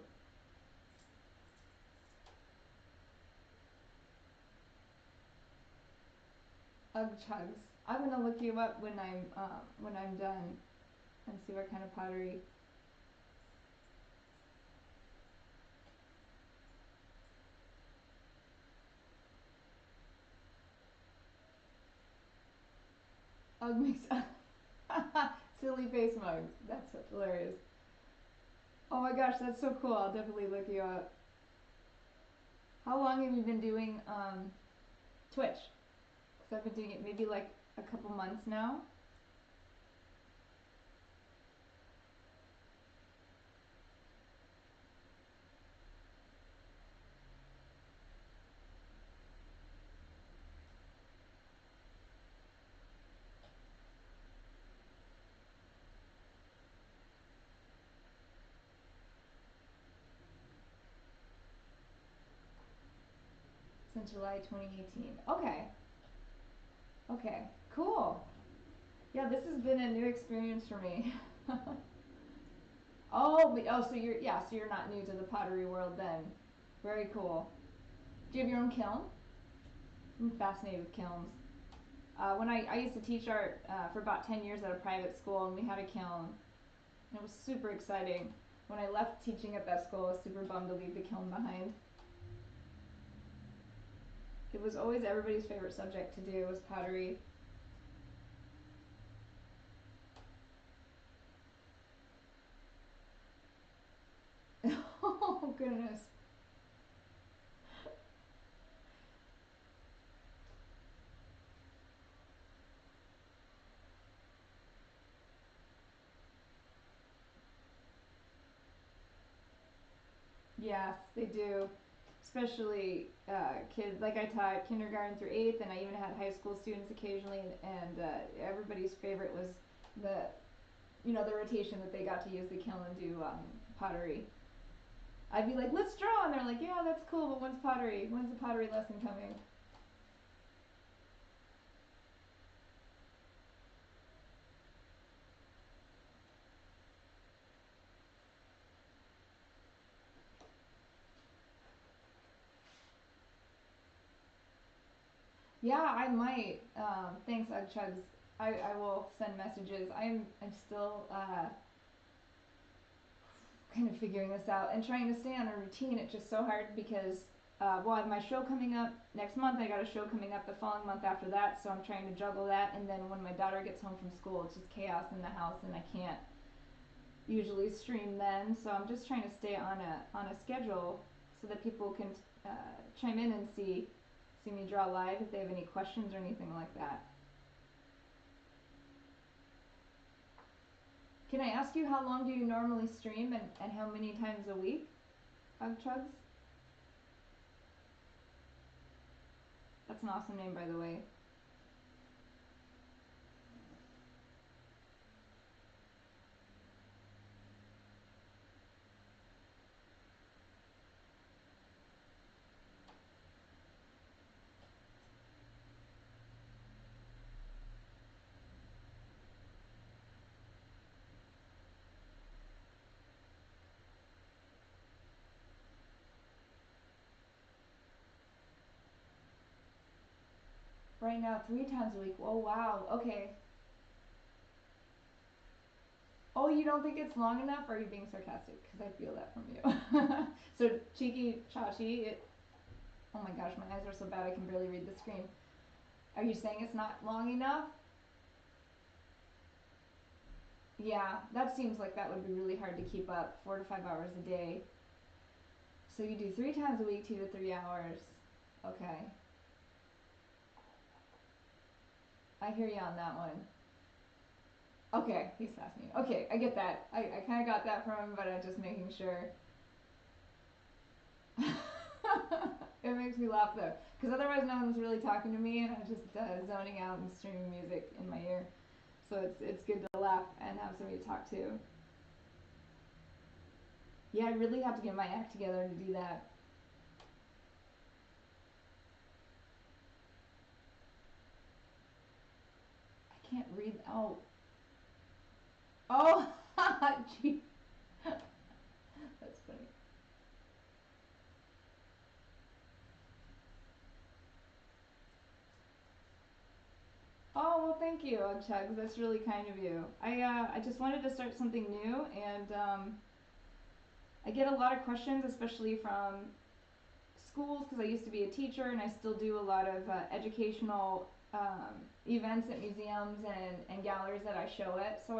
Ugg chugs. I'm gonna look you up when I'm done and see what kind of pottery. Ugg makes silly face mugs. That's hilarious. Oh my gosh, that's so cool. I'll definitely look you up. How long have you been doing Twitch? Because I've been doing it maybe like a couple months now. Since July 2018. Okay. Okay. Cool. Yeah, this has been a new experience for me. Oh, so you're not new to the pottery world then. Very cool. Do you have your own kiln? I'm fascinated with kilns. When I used to teach art for about 10 years at a private school, and we had a kiln. And it was super exciting. When I left teaching at that school, I was super bummed to leave the kiln behind. It was always everybody's favorite subject to do was pottery. Oh goodness. Yes, they do. Especially kids, like I taught kindergarten through eighth, and I even had high school students occasionally, and everybody's favorite was the, the rotation that they got to use the kiln and do pottery. I'd be like, let's draw, and they're like, yeah, that's cool, but when's pottery? When's the pottery lesson coming? Yeah, I might. Thanks, Ugchugs. I will send messages. I'm still kind of figuring this out and trying to stay on a routine. It's just so hard because, well, I have my show coming up next month. I got a show coming up the following month after that, so I'm trying to juggle that. And then when my daughter gets home from school, it's just chaos in the house, and I can't usually stream then. So I'm just trying to stay on a schedule so that people can chime in and see me draw live if they have any questions or anything like that. Can I ask you how long do you normally stream and how many times a week? Ugchugs? That's an awesome name, by the way. Right now, 3 times a week. Oh wow. Okay. Oh, you don't think it's long enough? Or are you being sarcastic? Because I feel that from you. So cheeky chachi. Oh my gosh, my eyes are so bad I can barely read the screen. Are you saying it's not long enough? Yeah, that seems like that would be really hard to keep up 4 to 5 hours a day. So you do 3 times a week, 2 to 3 hours. Okay. I hear you on that one. Okay, he's fascinating. Okay, I get that. I kind of got that from him, but I'm just making sure. It makes me laugh though, because otherwise no one's really talking to me, and I'm just zoning out and streaming music in my ear. So it's good to laugh and have somebody to talk to. Yeah, I really have to get my act together to do that. I can't read. Oh, oh, gee, that's funny. Oh well, thank you, Chugs. That's really kind of you. I just wanted to start something new, and I get a lot of questions, especially from schools, because I used to be a teacher, and I still do a lot of educational events at museums and galleries that I show at. So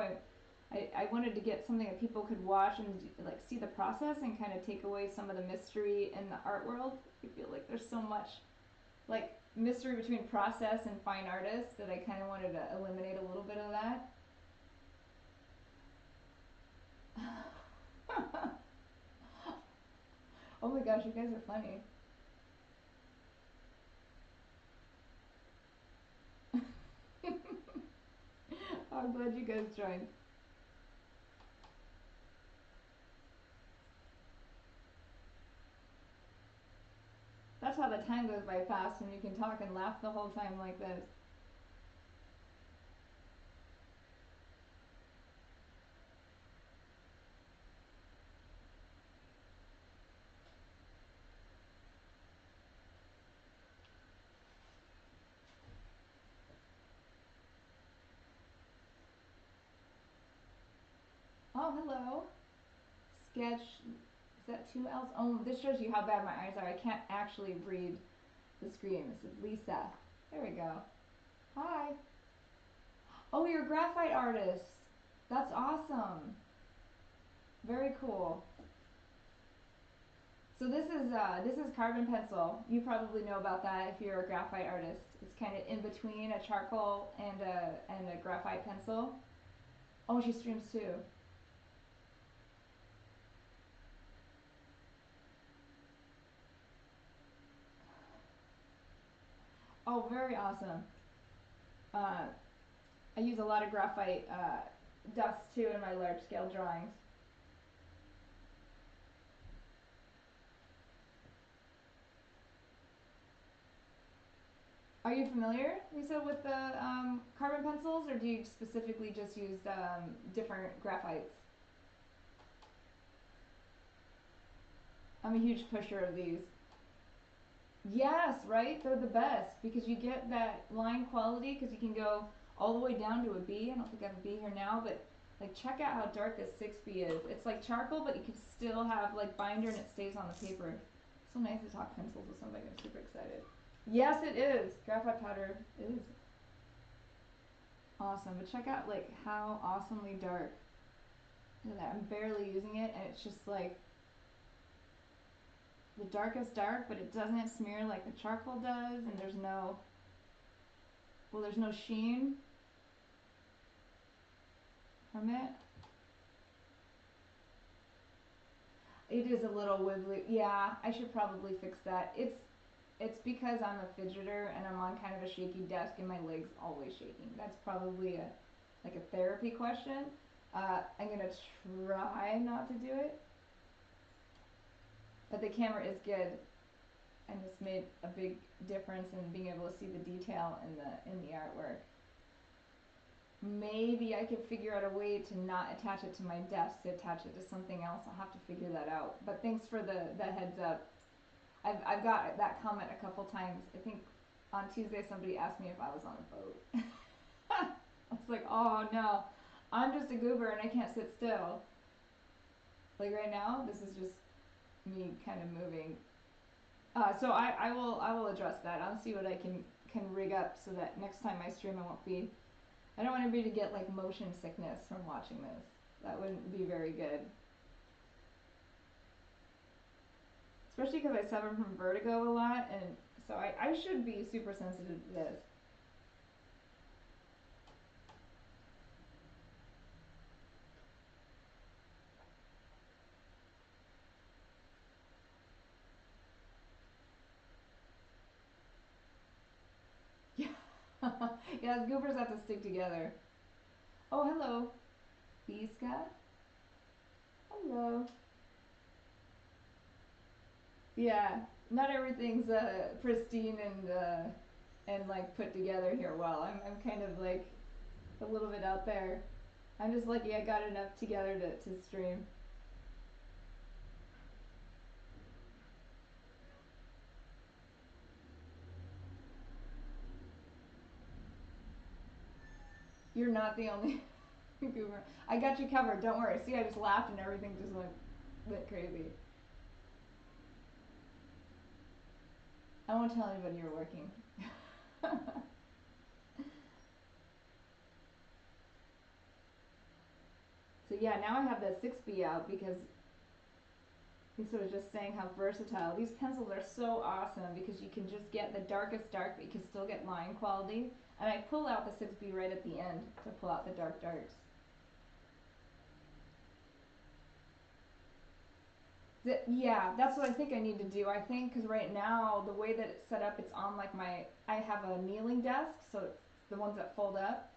I wanted to get something that people could watch and like see the process and kind of take away some of the mystery in the art world. I feel like there's so much like mystery between process and fine artists that I kind of wanted to eliminate a little bit of that. Oh my gosh, you guys are funny. I'm glad you guys joined. That's how the time goes by fast when you can talk and laugh the whole time like this. Oh, hello. Sketch. Is that two L's? Oh, this shows you how bad my eyes are. I can't actually read the screen. This is Lisa. There we go. Hi. Oh, you're a graphite artist. That's awesome. Very cool. So this is carbon pencil. You probably know about that if you're a graphite artist. It's kind of in between a charcoal and a graphite pencil. Oh, she streams too. Oh, very awesome. Uh, I use a lot of graphite dust too in my large scale drawings. Are you familiar, Lisa, with the carbon pencils, or do you specifically just use different graphites? I'm a huge pusher of these. Yes, right? They're the best because you get that line quality because you can go all the way down to a B. I don't think I have a B here now, but like check out how dark this 6B is. It's like charcoal, but you can still have like binder and it stays on the paper. It's so nice to talk pencils with somebody. I'm super excited. Yes, it is. Graphite powder is awesome, but check out like how awesomely dark. Look at that. I'm barely using it, and it's just like the darkest dark, but it doesn't smear like the charcoal does, and there's no sheen from it. It is a little wibbly. Yeah, I should probably fix that. It's because I'm a fidgeter and I'm on kind of a shaky desk and my legs always shaking. That's probably a like a therapy question. I'm gonna try not to do it, but the camera is good and it's made a big difference in being able to see the detail in the artwork. Maybe I could figure out a way to not attach it to my desk, to attach it to something else. I'll have to figure that out. But thanks for the heads up. I've got that comment a couple times. I think on Tuesday somebody asked me if I was on a boat. I was like, oh no, I'm just a goober and I can't sit still. Like right now, this is just me kind of moving. So I will address that. I'll see what I can rig up so that next time I stream I won't be. I don't want anybody to get like motion sickness from watching this. That wouldn't be very good. Especially because I suffer from vertigo a lot, and so I should be super sensitive to this. Yeah. Yeah, goobers have to stick together. Oh, hello, Beeska. Hello. Yeah, not everything's pristine and like put together here. Well, I'm kind of like a little bit out there. I'm just lucky I got enough together to stream. You're not the only goober. I got you covered. Don't worry. See, I just laughed and everything just went crazy. I won't tell anybody you're working. So yeah, now I have the 6B out because Lisa was just saying how versatile. These pencils are so awesome because you can just get the darkest dark, but you can still get line quality. And I pull out the 6B right at the end to pull out the dark darks. Yeah, that's what I think I need to do. I think because right now the way that it's set up, it's on like I have a kneeling desk, so it's the ones that fold up.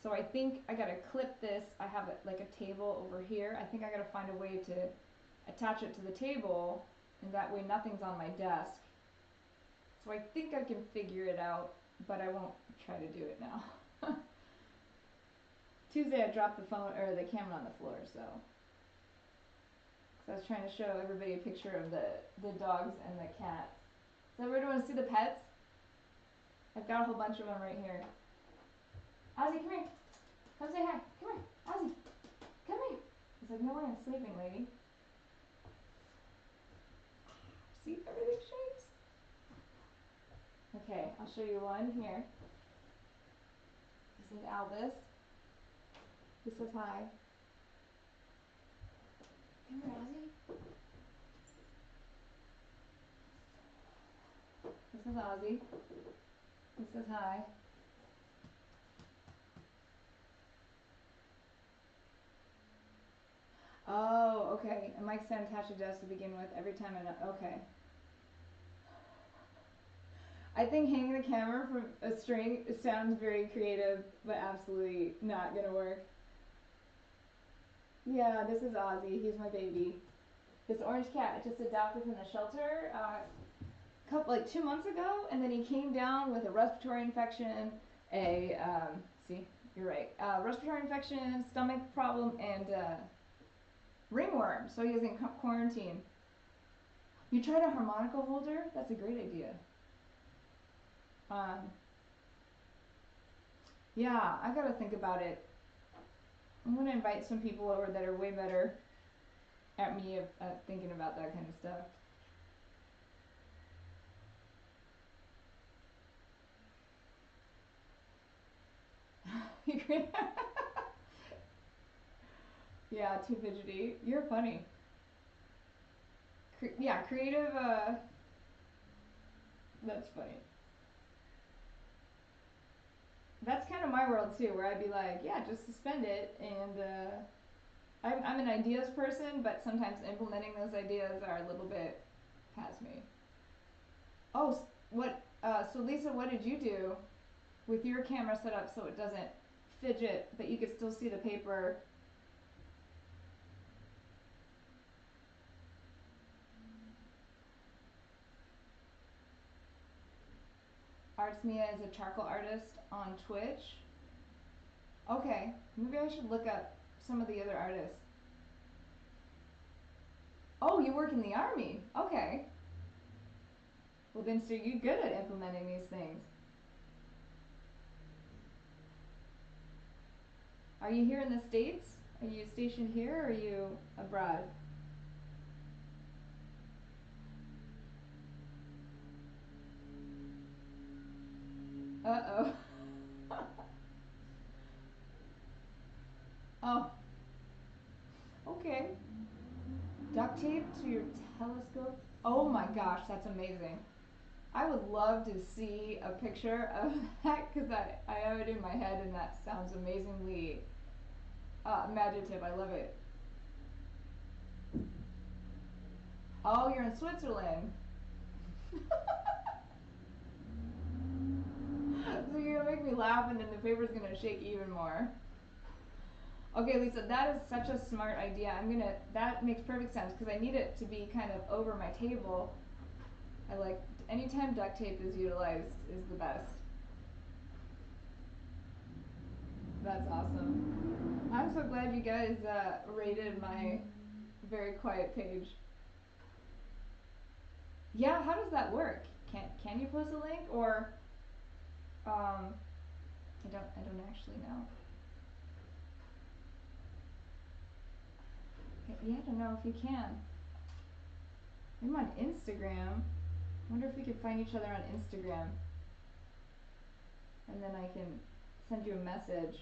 So I think I gotta clip this. I have like a table over here. I think I gotta find a way to attach it to the table, and that way nothing's on my desk. So I think I can figure it out, but I won't try to do it now. Tuesday I dropped the phone or the camera on the floor, so. I was trying to show everybody a picture of the dogs and the cats. Does everybody want to see the pets? I've got a whole bunch of them right here. Ozzy, come here. Come say hi. Come here. Ozzy, come here. He's like, no way, I'm sleeping, lady. See, everything shakes. Okay, I'll show you one here. This is Albus. He says hi. Come here, Ozzy. This is Ozzy. He says hi. Oh, okay. And Mike's not attached to desk to begin with every time okay. I think hanging the camera from a string sounds very creative, but absolutely not gonna work. Yeah, this is Ozzy. He's my baby. This orange cat I just adopted from the shelter like 2 months ago, and then he came down with a respiratory infection, see, you're right, respiratory infection, stomach problem, and ringworm. So he was in quarantine. You tried a harmonica holder? That's a great idea. Yeah, I gotta think about it. I'm gonna invite some people over that are way better at me at thinking about that kind of stuff. Yeah, too fidgety. You're funny. Yeah, creative. That's funny. That's kind of my world too, where I'd be like, yeah, just suspend it, and I'm an ideas person, but sometimes implementing those ideas are a little bit past me. Oh, what? So Lisa, what did you do with your camera set up so it doesn't fidget, but you could still see the paper? Arts Mia is a charcoal artist on Twitch. Okay, maybe I should look up some of the other artists. Oh, you work in the army. Okay. Well, then, so you're good at implementing these things. Are you here in the States? Are you stationed here or are you abroad? Uh-oh. Oh, okay. Duct tape to your telescope? Oh my gosh, that's amazing. I would love to see a picture of that because I have it in my head and that sounds amazingly imaginative. I love it. Oh, you're in Switzerland. So you're gonna make me laugh and then the paper's gonna shake even more. Okay, Lisa, that is such a smart idea. That makes perfect sense because I need it to be kind of over my table. I like, anytime duct tape is utilized is the best. That's awesome. I'm so glad you guys rated my very quiet page. Yeah, how does that work? Can you post a link or I don't actually know. Yeah, I don't know if you can. I'm on Instagram. I wonder if we could find each other on Instagram and then I can send you a message.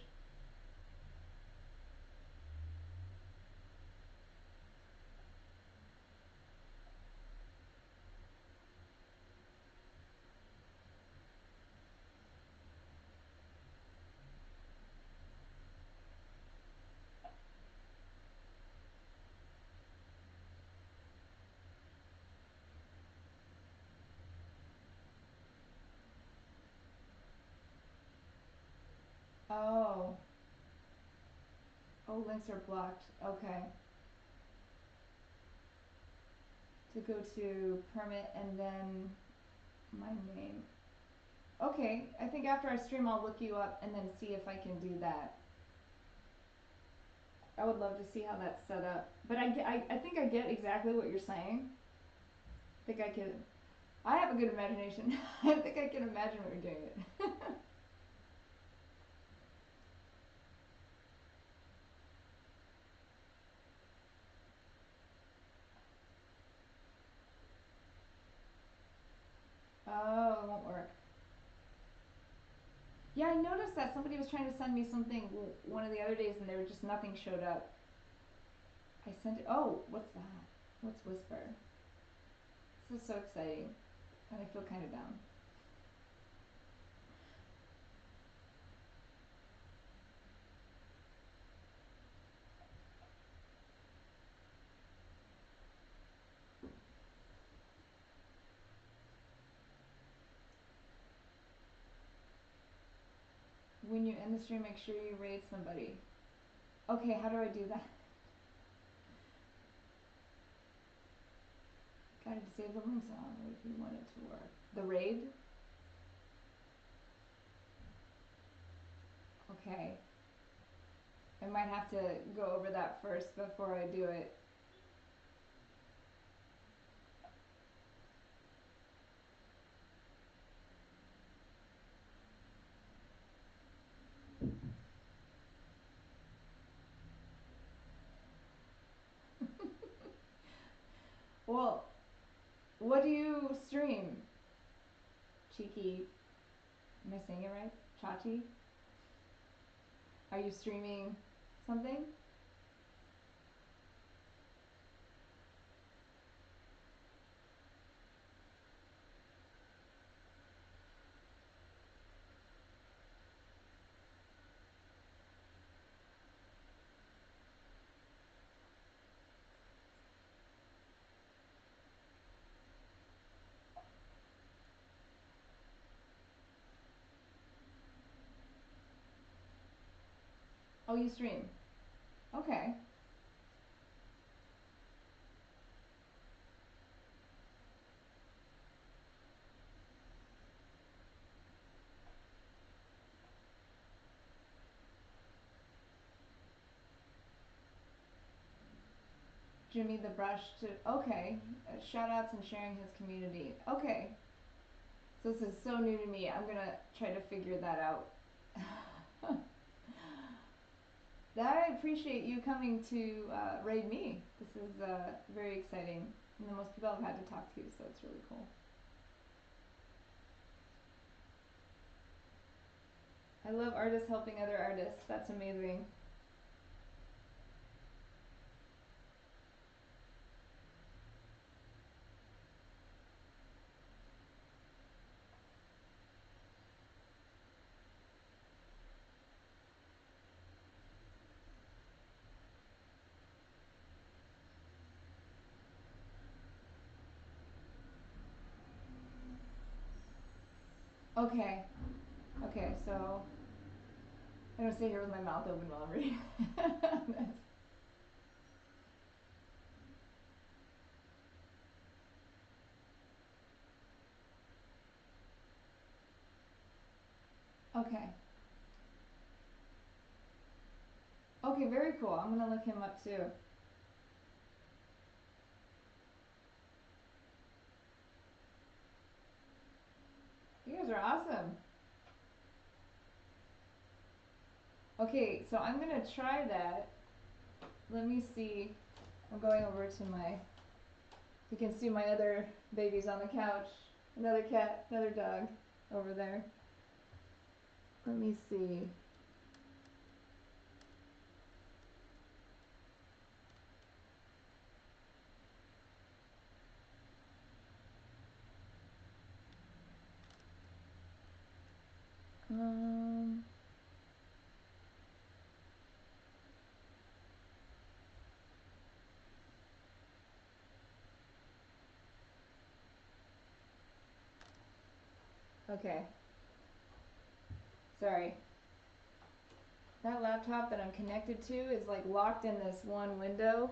Oh. Oh, links are blocked. Okay. To go to permit and then my name. Okay, I think after I stream I'll look you up and then see if I can do that. I would love to see how that's set up. But I think I get exactly what you're saying. I think I could. I have a good imagination. I think I can imagine what you're doing it. Oh, it won't work. Yeah, I noticed that somebody was trying to send me something one of the other days and there was just nothing showed up. I sent it. Oh, what's that? What's Whisper? This is so exciting. And I feel kind of down. When you end the stream, make sure you raid somebody. Okay, how do I do that? Gotta disable links on if you want it to work. The raid? Okay. I might have to go over that first before I do it. Well, what do you stream? Cheeky. Am I saying it right? Chachi? Are you streaming something? Oh, you stream. Okay. Jimmy the Brush to. Okay. Shout outs and sharing his community. Okay. So this is so new to me. I'm gonna try to figure that out. That I appreciate you coming to raid me. This is very exciting. And the most people I've had to talk to, so it's really cool. I love artists helping other artists. That's amazing. Okay. Okay, so I'm gonna stay here with my mouth open while I'm reading. Okay. Okay, very cool. I'm gonna look him up too. You guys are awesome. Okay, so I'm gonna try that. Let me see. I'm going over to my. You can see my other babies on the couch. Another cat, another dog over there. Let me see. Um. Okay. Sorry. That laptop that I'm connected to is like locked in this one window.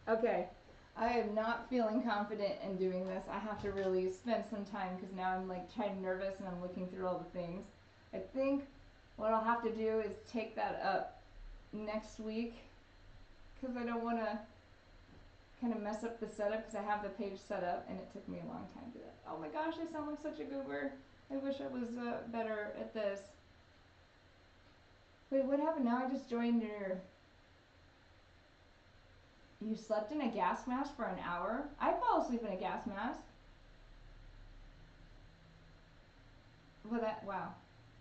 Okay. I am not feeling confident in doing this. I have to really spend some time because now I'm like kind of nervous and I'm looking through all the things. I think what I'll have to do is take that up next week because I don't want to kind of mess up the setup because I have the page set up and it took me a long time to do that. Oh my gosh, I sound like such a goober. I wish I was better at this. Wait, what happened? Now I just joined your. You slept in a gas mask for an hour? I fall asleep in a gas mask. Well, that, wow.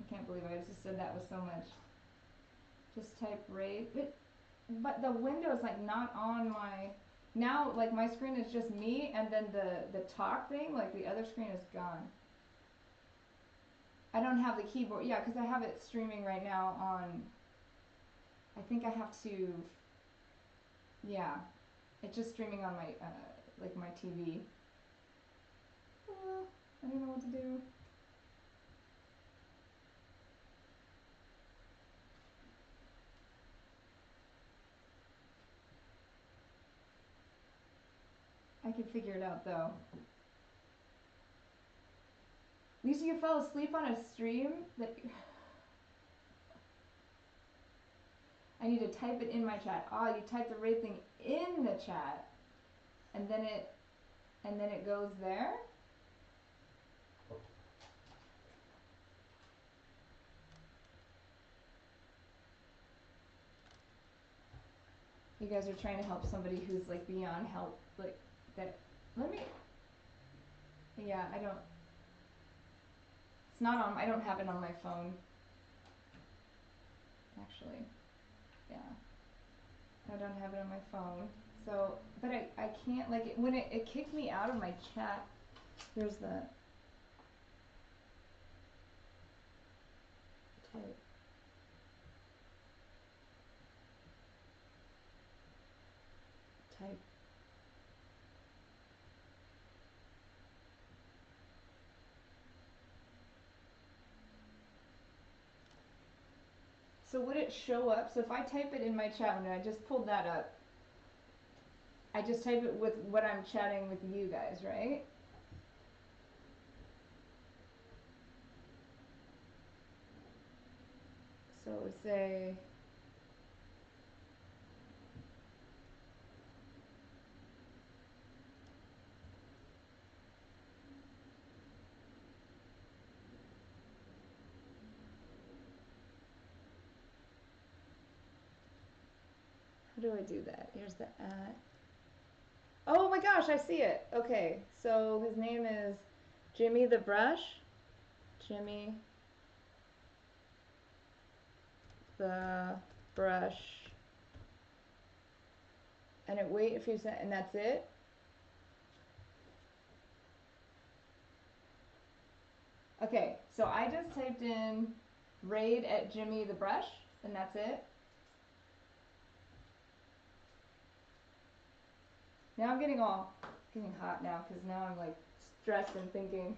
I can't believe I just said that with so much. Just type raid. But the window is like not on my. Now, like my screen is just me, and then the talk thing, like the other screen is gone. I don't have the keyboard. Yeah, because I have it streaming right now on. I think I have to. Yeah, it's just streaming on my like my TV. I don't know what to do. I can figure it out though. Lisa, you fell asleep on a stream that. I need to type it in my chat. Ah, you type the raid thing in the chat, and then it goes there. You guys are trying to help somebody who's like beyond help, like that. Let me. Yeah, I don't. It's not on. I don't have it on my phone. Actually. Yeah. I don't have it on my phone. So, but I can't, like, when it kicked me out of my chat. Here's the type. Type. So would it show up? So if I type it in my chat window, I just pulled that up. I just type it with what I'm chatting with you guys, right? So it would say, how do I do that? Here's the at. Oh my gosh, I see it. Okay, so his name is Jimmy the Brush. Jimmy the Brush. And it wait a few seconds, and that's it. Okay, so I just typed in raid at Jimmy the Brush, and that's it. Now I'm getting hot now because now I'm like stressed and thinking.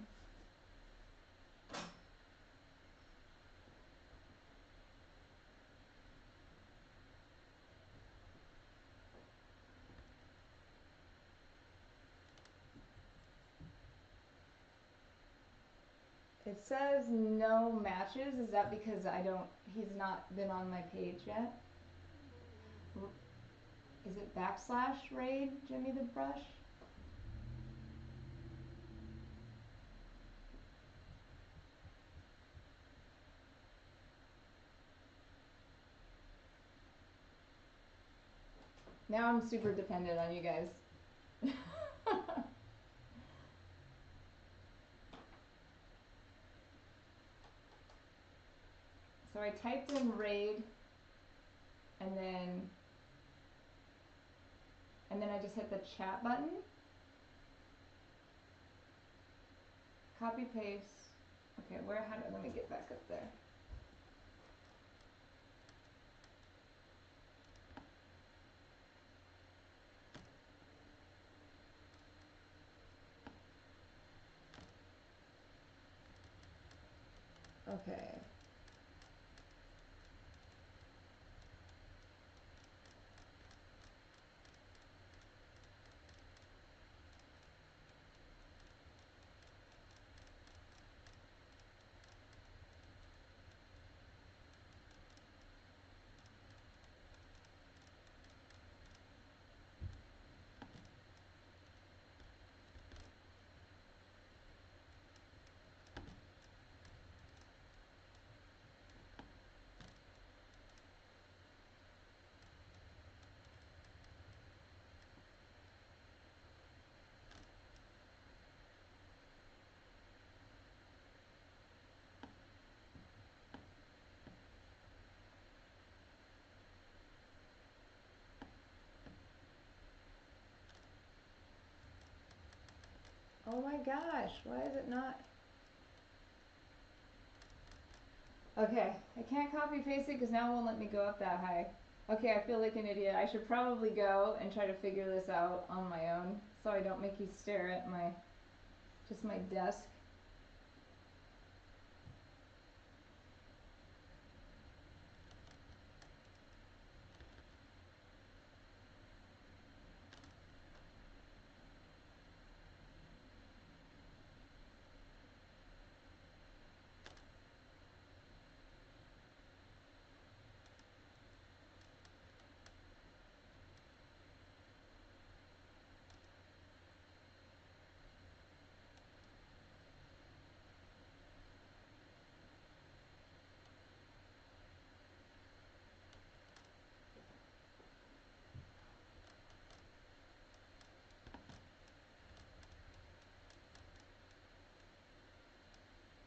It says no matches. Is that because he's not been on my page yet? Is it / raid Jimmy the Brush? Now I'm super dependent on you guys. So I typed in raid and then I just hit the chat button. Copy paste. Okay, let me get back up there. Okay. Oh my gosh, why is it not? Okay, I can't copy paste it because now it won't let me go up that high. Okay, I feel like an idiot. I should probably go and try to figure this out on my own so I don't make you stare at my desk.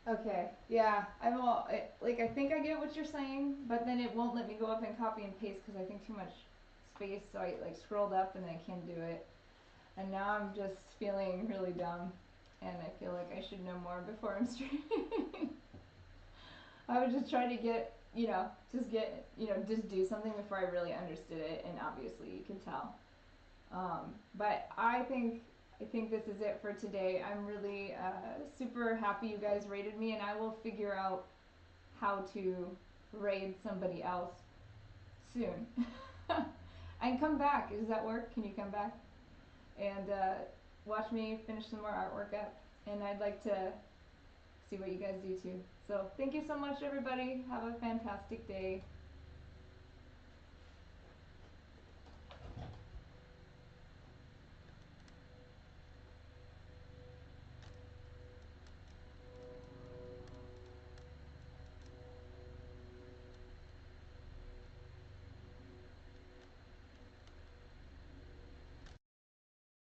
Okay, yeah, like I think I get what you're saying, but then it won't let me go up and copy and paste because I think too much space. So I like scrolled up and I can't do it, and now I'm just feeling really dumb, and I feel like I should know more before I'm streaming. I was just trying to just do something before I really understood it, and obviously you can tell. But I think this is it for today. I'm really super happy you guys rated me, and I will figure out how to raid somebody else soon. And come back. Does that work? Can you come back and watch me finish some more artwork up? And I'd like to see what you guys do too. So thank you so much, everybody. Have a fantastic day.